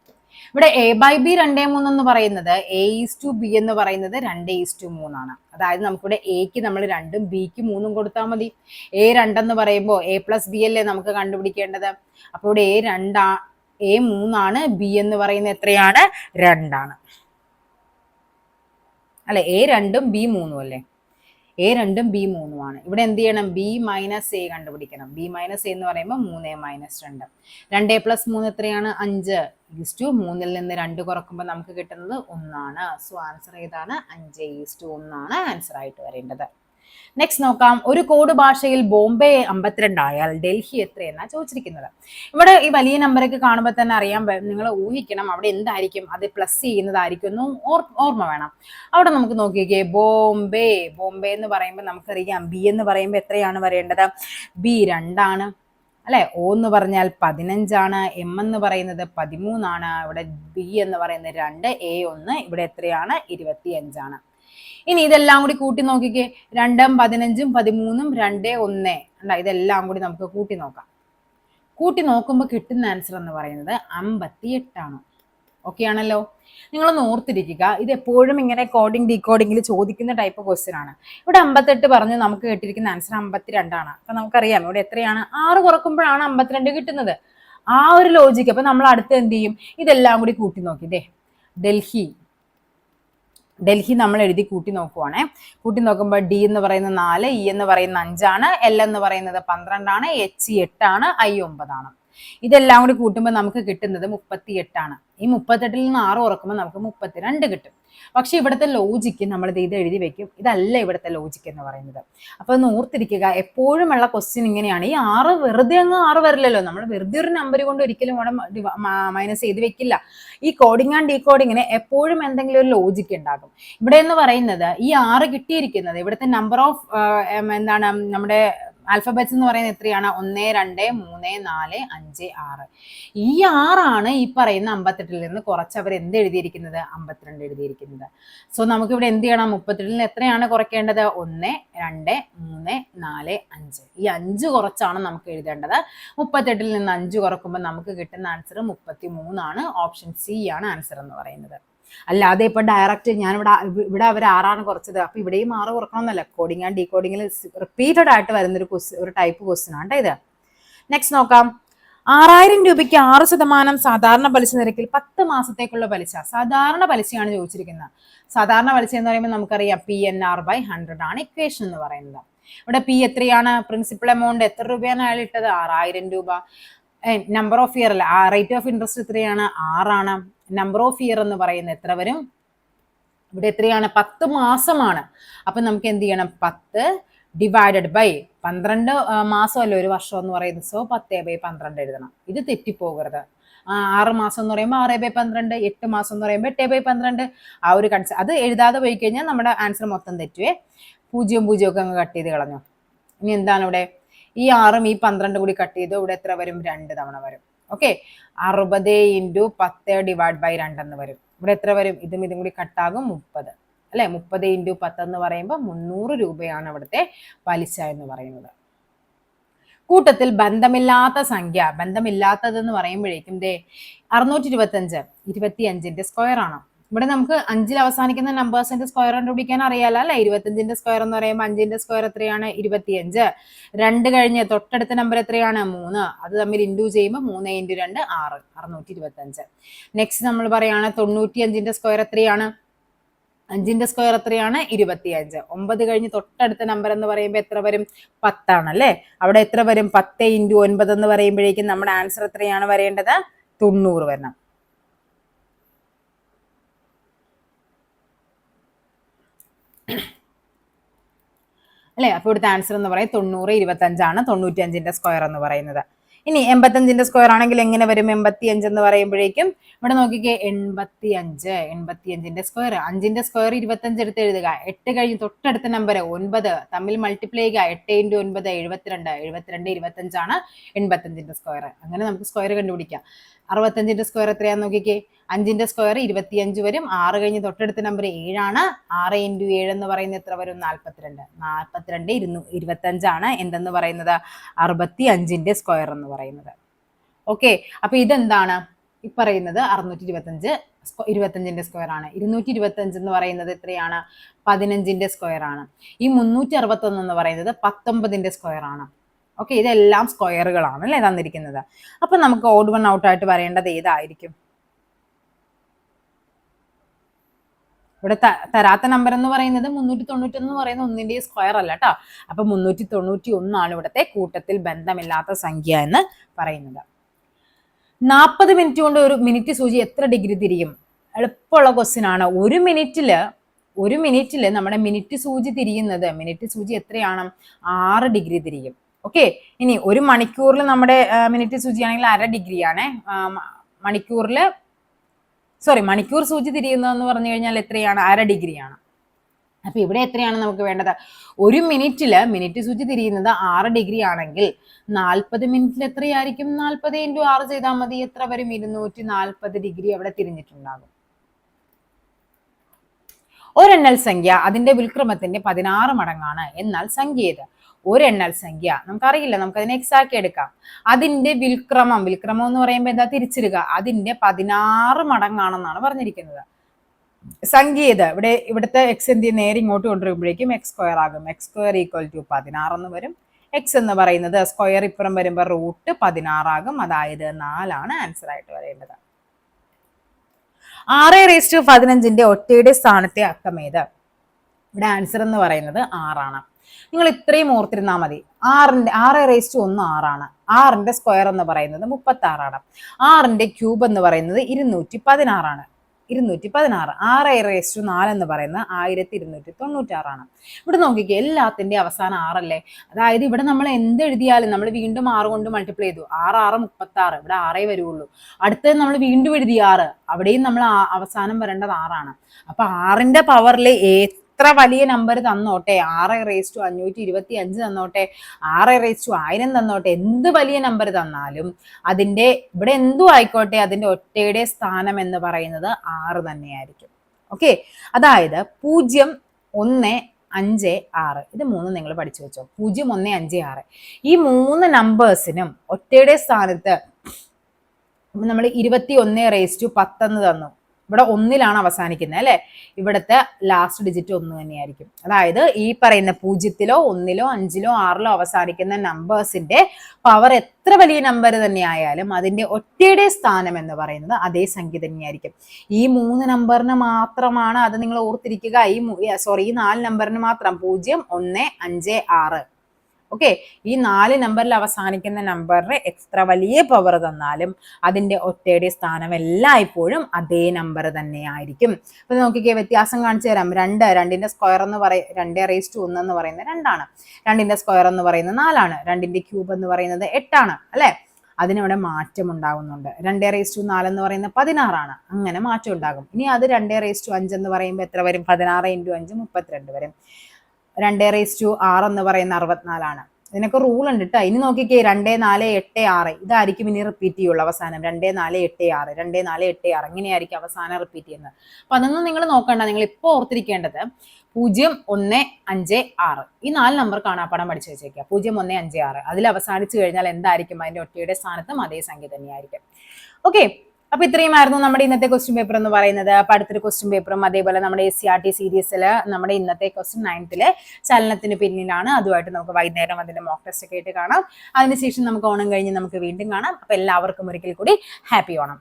ഇവിടെ a/b 2/3 എന്ന് പറയുന്നത് a:b എന്ന് പറയുന്നത് 2:3 ആണ്. അതായത് നമുക്കിവിടെ എക്ക് നമ്മൾ 2ഉം ബിക്ക് 3ഉം കൊടുത്താൽ മതി. a2 എന്ന് പറയുമ്പോൾ a + b അല്ലേ നമുക്ക് കണ്ടുപിടിക്കേണ്ടത്. അപ്പൊ ഇവിടെ a3 ആണ്, ബി എന്ന് പറയുന്നത് എത്രയാണ്? 2 ആണ് അല്ലെ. a2ഉം b3 അല്ലേ. a2ഉം b3 ആണ്. ഇവിടെ എന്ത് ചെയ്യണം? b - a കണ്ടുപിടിക്കണം. b - a എന്ന് പറയുമ്പോൾ 3a - 2. 2a + 3 എത്രയാണ്? 5. 3ൽ നിന്ന് 2 കുറക്കുമ്പോൾ നമുക്ക് കിട്ടുന്നത് 1 ആണ്. സോ ആൻസർ ഏതാണ്? 5:1 ആണ് ആൻസർ ആയിട്ട് വരേണ്ടത്. നെക്സ്റ്റ് നോക്കാം, ഒരു കോഡ് ഭാഷയിൽ ബോംബെ 52 ആയാൽ ഡൽഹി എത്രയെന്നാ ചോദിച്ചിരിക്കുന്നത്. ഇവിടെ ഈ വലിയ നമ്പറൊക്കെ കാണുമ്പോൾ തന്നെ അറിയാൻ, നിങ്ങൾ ഊഹിക്കണം അവിടെ എന്തായിരിക്കും, അത് പ്ലസ് ചെയ്യുന്നതായിരിക്കും എന്ന് ഓർമ്മ വേണം. അവിടെ നമുക്ക് നോക്കിക്കേ, ബോംബെ, ബോംബെ എന്ന് പറയുമ്പോൾ നമുക്കറിയാം ബി എന്ന് പറയുമ്പോൾ എത്രയാണ് വരേണ്ടത്, ബി 2 അല്ലെ. ഒ എന്ന് പറഞ്ഞാൽ 15, എം എന്ന് പറയുന്നത് 13, ഇവിടെ ബി എന്ന് പറയുന്നത് 2, എ 1, ഇവിടെ എത്രയാണ് 25. ഇനി ഇതെല്ലാം കൂടി കൂട്ടി നോക്കിക്കേ, 2, 15, 13, 2, 1 അല്ല, ഇതെല്ലാം കൂടി നമുക്ക് കൂട്ടി നോക്കാം. കൂട്ടി നോക്കുമ്പോൾ കിട്ടുന്ന ആൻസർ എന്ന് പറയുന്നത് 58. ഓക്കെ ആണല്ലോ. നിങ്ങളൊന്ന് ഓർത്തിരിക്കുക, ഇത് എപ്പോഴും ഇങ്ങനെ കോഡിംഗ് ഡീകോഡിങ്ങിൽ ചോദിക്കുന്ന ടൈപ്പ് ക്വസ്റ്റ്യൻ ആണ്. ഇവിടെ 58 പറഞ്ഞു, നമുക്ക് കിട്ടിയിരിക്കുന്ന ആൻസർ 52. അപ്പൊ നമുക്കറിയാം ഇവിടെ എത്രയാണ്, 6 കുറക്കുമ്പോഴാണ് 52 കിട്ടുന്നത്. ആ ഒരു ലോജിക്ക്. അപ്പൊ നമ്മൾ അടുത്ത് എന്ത് ചെയ്യും, ഇതെല്ലാം കൂടി കൂട്ടി നോക്കിയതേ, ഡൽഹി നമ്മൾ എഴുതി കൂട്ടി നോക്കുവാണേ. കൂട്ടി നോക്കുമ്പോൾ ഡി എന്ന് പറയുന്നത് 4, ഇ എന്ന് പറയുന്നത് 5, എൽ എന്ന് പറയുന്നത് 12, എച്ച് 8, ഐ 9. ഇതെല്ലാം കൂടി കൂട്ടുമ്പോൾ നമുക്ക് കിട്ടുന്നത് 38. ഈ 38-ൽ നിന്ന് 6 കുറക്കുമ്പോൾ നമുക്ക് 32 കിട്ടും. പക്ഷെ ഇവിടുത്തെ ലോജിക്ക് നമ്മൾ ഇത് എഴുതി വെക്കും, ഇതല്ല ഇവിടുത്തെ ലോജിക്ക് എന്ന് പറയുന്നത്. അപ്പൊ ഒന്ന് ഓർത്തിരിക്കുക, എപ്പോഴും ഉള്ള ക്വസ്റ്റ്യൻ ഇങ്ങനെയാണ്. ഈ 6 വെറുതെ അങ്ങ് 6 വരില്ലല്ലോ, നമ്മൾ വെറുതെ ഒരു നമ്പർ കൊണ്ട് ഒരിക്കലും അവിടെ മൈനസ് ചെയ്ത് വെക്കില്ല. ഈ കോഡിംഗ് ആൻഡ് ഡീകോഡിങ്ങിന് എപ്പോഴും എന്തെങ്കിലും ഒരു ലോജിക്ക് ഉണ്ടാകും. ഇവിടെ എന്ന് പറയുന്നത് ഈ 6 കിട്ടിയിരിക്കുന്നത്, ഇവിടുത്തെ നമ്പർ ഓഫ് എന്താണ് നമ്മുടെ ആൽഫബറ്റ്സ് എന്ന് പറയുന്നത് എത്രയാണ്, 1, 2, 3, 4, 5, 6. ഈ 6 ഈ പറയുന്ന 58-ൽ നിന്ന് കുറച്ച് അവർ എന്ത് എഴുതിയിരിക്കുന്നത്, 52 എഴുതിയിരിക്കുന്നത്. സോ നമുക്ക് ഇവിടെ എന്ത് ചെയ്യണം, 38-ൽ നിന്ന് എത്രയാണ് കുറയ്ക്കേണ്ടത്, 1, 2, 3, 4, 5. ഈ 5 കുറച്ചാണ് നമുക്ക് എഴുതേണ്ടത്. 38-ൽ നിന്ന് 5 കുറക്കുമ്പോൾ നമുക്ക് കിട്ടുന്ന ആൻസർ 33. ഓപ്ഷൻ സി ആണ് ആൻസർ എന്ന് പറയുന്നത്. അല്ലാതെ ഇപ്പൊ ഡയറക്റ്റ് ഞാൻ ഇവിടെ അവർ 6 കുറച്ചത്, അപ്പൊ ഇവിടെയും 6 കുറക്കണമെന്നല്ല. കോഡിംഗ് ആൻഡ് ഡീകോഡിങ്ങിൽ റിപ്പീറ്റഡ് ആയിട്ട് വരുന്നൊരു ഒരു ടൈപ്പ് ക്വസ്റ്റ്യൻ ആണ് ഇത്. നെക്സ്റ്റ് നോക്കാം, 6000 രൂപയ്ക്ക് 6% സാധാരണ പലിശ നിരക്കിൽ 10 മാസത്തേക്കുള്ള പലിശ. സാധാരണ പലിശയാണ് ചോദിച്ചിരിക്കുന്നത്. സാധാരണ പലിശ എന്ന് പറയുമ്പോൾ നമുക്കറിയാം PNR/100 ആണ് ഇക്വേഷൻ എന്ന് പറയുന്നത്. ഇവിടെ പി എത്രയാണ്, പ്രിൻസിപ്പൽ എമൗണ്ട് എത്ര രൂപയാണ് അയാൾ ഇട്ടത്, 6000 രൂപ. നമ്പർ ഓഫ് ഇയർ അല്ല, റേറ്റ് ഓഫ് ഇൻട്രസ്റ്റ് എത്രയാണ്, 6. നമ്പർ ഓഫ് ഇയർ എന്ന് പറയുന്നത് എത്ര വരും, ഇവിടെ എത്രയാണ്, 10 മാസമാണ്. അപ്പൊ നമുക്ക് എന്ത് ചെയ്യണം, 10 ഡിവൈഡഡ് ബൈ 12 മാസമല്ലേ ഒരു വർഷം എന്ന് പറയുന്നത്. സോ 10/12 എഴുതണം. ഇത് തെറ്റിപ്പോകരുത്. 6 മാസം എന്ന് പറയുമ്പോൾ 6/12, 8 മാസം എന്ന് പറയുമ്പോൾ 8/12. ആ ഒരു അത് എഴുതാതെ പോയി കഴിഞ്ഞാൽ നമ്മുടെ ആൻസർ മൊത്തം തെറ്റുവേ. 0 ഒക്കെ അങ്ങ് കട്ട് ചെയ്ത് കളഞ്ഞു. ഇനി എന്താണ് ഇവിടെ, ഈ 6ഉം ഈ 12 കൂടി കട്ട് ചെയ്ത് ഇവിടെ എത്ര വരും, 2 തവണ വരും. ഓക്കെ, 60 × 10 ഡിവൈഡ് ബൈ 2 എന്ന് വരും. ഇവിടെ എത്ര വരും, ഇതും കൂടി കട്ടാകും 30 അല്ലെ. 30 × 10 എന്ന് പറയുമ്പോൾ 300 രൂപയാണ് ഇവിടുത്തെ പലിശ എന്ന് പറയുന്നത്. കൂട്ടത്തിൽ ബന്ധമില്ലാത്ത സംഖ്യ, ബന്ധമില്ലാത്തതെന്ന് പറയുമ്പോഴേക്കും 625 25ന്റെ സ്ക്വയർ ആണ്. ഇവിടെ നമുക്ക് 5-ൽ അവസാനിക്കുന്ന നമ്പേഴ്സിന്റെ സ്ക്വയർ കണ്ടുപിടിക്കാൻ അറിയാലോ അല്ലെ. 25ന്റെ സ്ക്വയർ എന്ന് പറയുമ്പോൾ 5ന്റെ സ്ക്വയർ എത്രയാണ്, 25. 2 കഴിഞ്ഞ് തൊട്ടടുത്ത നമ്പർ എത്രയാണ്, 3. അത് തമ്മിൽ ഇൻഡു ചെയ്യുമ്പോൾ 3 × 2 6, 625. നെക്സ്റ്റ് നമ്മൾ പറയാണ് 95ന്റെ സ്ക്വയർ എത്രയാണ്, 5ന്റെ സ്ക്വയർ എത്രയാണ്, 25. 9 കഴിഞ്ഞ് തൊട്ടടുത്ത നമ്പർ എന്ന് പറയുമ്പോൾ എത്ര വരും, 10 ആണ് അല്ലെ. അവിടെ എത്ര വരും, 10 × 9 എന്ന് പറയുമ്പോഴേക്കും നമ്മുടെ ആൻസർ എത്രയാണ് വരേണ്ടത്, 90 വരണം. അല്ലെ. അപ്പൊ ഇവിടുത്തെ ആൻസർ എന്ന് പറയുന്നത് 90, 25 95ന്റെ സ്ക്വയർ എന്ന് പറയുന്നത്. ഇനി 85ന്റെ സ്ക്വയർ ആണെങ്കിൽ എങ്ങനെ വരും, 85 എന്ന് പറയുമ്പോഴേക്കും ഇവിടെ നോക്കിക്കേ, 85ന്റെ സ്ക്വയർ, 5ന്റെ സ്ക്വയർ 25 എടുത്ത് എഴുതുക. 8 കഴിഞ്ഞ് തൊട്ടടുത്ത നമ്പർ 9 തമ്മിൽ മൾട്ടിപ്ലൈ ചെയ്യുക. 8 × 9 72, 25 85ന്റെ സ്ക്വയർ. അങ്ങനെ നമുക്ക് സ്ക്വയർ കണ്ടുപിടിക്കാം. 65ന്റെ സ്ക്വയർ എത്രയാന്ന് നോക്കിക്കേ, 5ന്റെ സ്ക്വയർ 25 വരും. 6 കഴിഞ്ഞ് തൊട്ടടുത്ത നമ്പർ 7 ആണ്. 6 × 7 എന്ന് പറയുന്നത് എത്ര വരും, 42. 42 25 എന്തെന്ന് പറയുന്നത്, 65ന്റെ സ്ക്വയർ എന്ന് പറയുന്നത്. ഓക്കെ, അപ്പൊ ഇതെന്താണ് ഈ പറയുന്നത്, 625 സ്ക്വയർ ആണ്. 225 എന്ന് പറയുന്നത് എത്രയാണ്, 15ന്റെ സ്ക്വയർ ആണ്. ഈ 361 എന്ന് പറയുന്നത് 19ന്റെ സ്ക്വയർ ആണ്. ഓക്കെ, ഇതെല്ലാം സ്ക്വയറുകളാണ് അല്ലേ തന്നിരിക്കുന്നത്. അപ്പൊ നമുക്ക് ഓഡ് വൺ ഔട്ട് ആയിട്ട് വരേണ്ടത് ഏതായിരിക്കും? ഇവിടെ തരാത്ത നമ്പർ എന്ന് പറയുന്നത് 391 എന്ന് പറയുന്ന ഒന്നിന്റെ സ്ക്വയർ അല്ല കേട്ടോ. അപ്പൊ 391 ഇവിടുത്തെ കൂട്ടത്തിൽ ബന്ധമില്ലാത്ത സംഖ്യ എന്ന് പറയുന്നത്. 40 മിനിറ്റ് കൊണ്ട് ഒരു മിനിറ്റ് സൂചി എത്ര ഡിഗ്രി തിരിയും? എളുപ്പമുള്ള ക്വസ്റ്റ്യൻ ആണ്. 1 മിനിറ്റില് ഒരു മിനിറ്റിൽ നമ്മുടെ മിനിറ്റ് സൂചി തിരിയുന്നത്, മിനിറ്റ് സൂചി എത്രയാണ്? 6 ഡിഗ്രി തിരിയും. ഓക്കെ, ഇനി ഒരു മണിക്കൂറിൽ നമ്മുടെ മിനിറ്റ് സൂചി ആണെങ്കിൽ 1/2 ഡിഗ്രിയാണ്. മണിക്കൂർ സൂചി തിരിയുന്നതെന്ന് പറഞ്ഞു കഴിഞ്ഞാൽ എത്രയാണ്? 1/2 ഡിഗ്രിയാണ്. അപ്പൊ ഇവിടെ എത്രയാണ് നമുക്ക് വേണ്ടത്? ഒരു മിനിറ്റില് മിനിറ്റ് സൂചി തിരിയുന്നത് 6 ഡിഗ്രി ആണെങ്കിൽ 40 മിനിറ്റിൽ എത്രയായിരിക്കും? 40 × 6 ചെയ്താൽ മതി. എത്ര വരും? 240 ഡിഗ്രി അവിടെ തിരിഞ്ഞിട്ടുണ്ടാകും. ഒരെണ്ണൽ സംഖ്യ അതിന്റെ വിൽക്രമത്തിന്റെ 16 മടങ്ങാണ്. എന്നാൽ സംഖ്യ ഏത്? ഒരെണ്ണൽ സംഖ്യ നമുക്കറിയില്ല, നമുക്കതിനെ എക്സ് ആക്കി എടുക്കാം. അതിന്റെ വിൽക്രമം എന്ന് പറയുമ്പോൾ എന്താ? തിരിച്ചിടുക. അതിന്റെ 16 മടങ്ങാണെന്നാണ് പറഞ്ഞിരിക്കുന്നത്. സംഖ്യ ഏത്? ഇവിടുത്തെ എക്സ് എന്ത് നേരെ ഇങ്ങോട്ട് കൊണ്ടുവരുമ്പോഴേക്കും എക്സ് സ്ക്വയർ ആകും. എക്സ് സ്ക്വയർ ഈക്വൽ ടു 16 എന്ന് വരും. എക്സ് എന്ന് പറയുന്നത് സ്ക്വയർ ഇപ്പുറം വരുമ്പോൾ √16 ആകും. അതായത് 4 ആണ് ആൻസർ ആയിട്ട് വരേണ്ടത്. 6⁻15 ഒറ്റയുടെ സ്ഥാനത്തെ അക്കം ഏത്? ഇവിടെ ആൻസർ എന്ന് പറയുന്നത് 6 ആണ്. നിങ്ങൾ ഇത്രയും ഓർത്തിരുന്നാൽ മതി. 6⁻1 6ആണ്. 6ന്റെ സ്ക്വയർ എന്ന് പറയുന്നത് 36 ആണ്. 6ന്റെ ക്യൂബ് എന്ന് പറയുന്നത് 216 ആണ്. 216. 6⁻4 എന്ന് പറയുന്നത് 1296 ആണ്. ഇവിടെ നോക്കിക്കേ, എല്ലാത്തിന്റെ അവസാനം 6 അല്ലേ? അതായത് ഇവിടെ നമ്മൾ എന്ത് എഴുതിയാലും നമ്മൾ വീണ്ടും 6 കൊണ്ട് മൾട്ടിപ്ലൈ ചെയ്തു. 6 6 36. ഇവിടെ 6 വരുള്ളൂ. അടുത്തത് നമ്മൾ വീണ്ടും എഴുതി 6. അവിടെയും നമ്മൾ അവസാനം വരേണ്ടത് 6 ആണ്. അപ്പൊ 6ന്റെ പവറിൽ എത്ര വലിയ നമ്പർ തന്നോട്ടെ, 6⁻525 തന്നോട്ടെ, 6⁻1000 തന്നോട്ടെ, എന്ത് വലിയ നമ്പർ തന്നാലും അതിന്റെ ഇവിടെ എന്തു ആയിക്കോട്ടെ, അതിന്റെ ഒറ്റയുടെ സ്ഥാനം എന്ന് പറയുന്നത് 6 തന്നെയായിരിക്കും. ഓക്കെ, അതായത് 0 1 5 6 ഇത് 3 നിങ്ങൾ പഠിച്ചു വെച്ചോ. 0 1 5 6 ഈ 3 നമ്പേഴ്സിനും ഒറ്റയുടെ സ്ഥാനത്ത് നമ്മൾ 21�10 എന്ന് തന്നു. ഇവിടെ 1ലാണ് അവസാനിക്കുന്നത് അല്ലെ? ഇവിടുത്തെ ലാസ്റ്റ് ഡിജിറ്റ് 1 തന്നെയായിരിക്കും. അതായത് ഈ പറയുന്ന 0-ലോ 1-ലോ 5-ലോ 6-ലോ അവസാനിക്കുന്ന നമ്പേഴ്സിന്റെ പവർ എത്ര വലിയ നമ്പർ തന്നെ ആയാലും അതിന്റെ ഒറ്റയുടെ സ്ഥാനം എന്ന് പറയുന്നത് അതേ സംഖ്യ തന്നെയായിരിക്കും. ഈ 3 നമ്പറിന് മാത്രമാണ്, അത് നിങ്ങൾ ഓർത്തിരിക്കുക. ഈ 4 നമ്പറിന് മാത്രം 0 1 5 6. ഓക്കെ, ഈ 4 നമ്പറിൽ അവസാനിക്കുന്ന നമ്പറിന് എത്ര വലിയ പവർ തന്നാലും അതിന്റെ ഒറ്റയുടെ സ്ഥാനം എല്ലായ്പ്പോഴും അതേ നമ്പർ തന്നെ ആയിരിക്കും. അപ്പൊ നോക്കിക്കേ, വ്യത്യാസം കാണിച്ചു തരാം. 2ന്റെ സ്ക്വയർ എന്ന് പറയുന്നത് 2⁻1 എന്ന് പറയുന്നത് 2 ആണ്. 2ന്റെ സ്ക്വയർ എന്ന് പറയുന്നത് 4 ആണ്. 2ന്റെ ക്യൂബ് എന്ന് പറയുന്നത് 8 ആണ് അല്ലെ? അതിനവിടെ മാറ്റം ഉണ്ടാകുന്നുണ്ട്. 2⁻4 എന്ന് പറയുന്നത് 16 ആണ്. അങ്ങനെ മാറ്റം ഉണ്ടാകും. ഇനി അത് 2⁻5 എന്ന് പറയുമ്പോൾ എത്ര വരും? 16 × 5 32 വരും. 2⁻6 എന്ന് പറയുന്ന 64 ആണ്. ഇതിനൊക്കെ റൂൾ ഉണ്ട് കേട്ടോ. ഇനി നോക്കിക്കേ, 2 4 8 6 ഇതായിരിക്കും ഇനി റിപ്പീറ്റ് ചെയ്യുള്ളൂ അവസാനം. 2 4 8 6 2 4 8 6 ഇങ്ങനെയായിരിക്കും അവസാനം റിപ്പീറ്റ് ചെയ്യുന്നത്. അപ്പൊ അതൊന്നും നിങ്ങൾ നോക്കണ്ട. നിങ്ങൾ ഇപ്പൊ ഓർത്തിരിക്കേണ്ടത് 0 1 5 6 ഈ 4 നമ്പർ കാണാപ്പാടം പഠിച്ചു വെച്ചേക്കുക. 0 1 5 6 അതിൽ അവസാനിച്ചു കഴിഞ്ഞാൽ എന്തായിരിക്കും? അതിന്റെ ഒറ്റയുടെ സ്ഥാനത്തും അതേ സംഖ്യ തന്നെയായിരിക്കും. ഓക്കെ, അപ്പൊ ഇത്രയുമായിരുന്നു നമ്മുടെ ഇന്നത്തെ ക്വസ്റ്റ്യൻ പേപ്പർ എന്ന് പറയുന്നത്. അപ്പൊ അടുത്തൊരു ക്വസ്റ്റ്യൻ പേപ്പറും അതേപോലെ നമ്മുടെ SCRT സീരീസിൽ നമ്മുടെ ഇന്നത്തെ ക്വസ്റ്റ്യൻ 9th ചലനത്തിന് പിന്നിലാണ്. അതുമായിട്ട് നമുക്ക് വൈകുന്നേരം അതിന്റെ മോക്ക് ടെസ്റ്റ് ഒക്കെ ആയിട്ട് കാണാം. അതിനുശേഷം നമുക്ക് ഓണം കഴിഞ്ഞ് നമുക്ക് വീണ്ടും കാണാം. അപ്പൊ എല്ലാവർക്കും ഒരിക്കൽ കൂടി ഹാപ്പി ഓണം.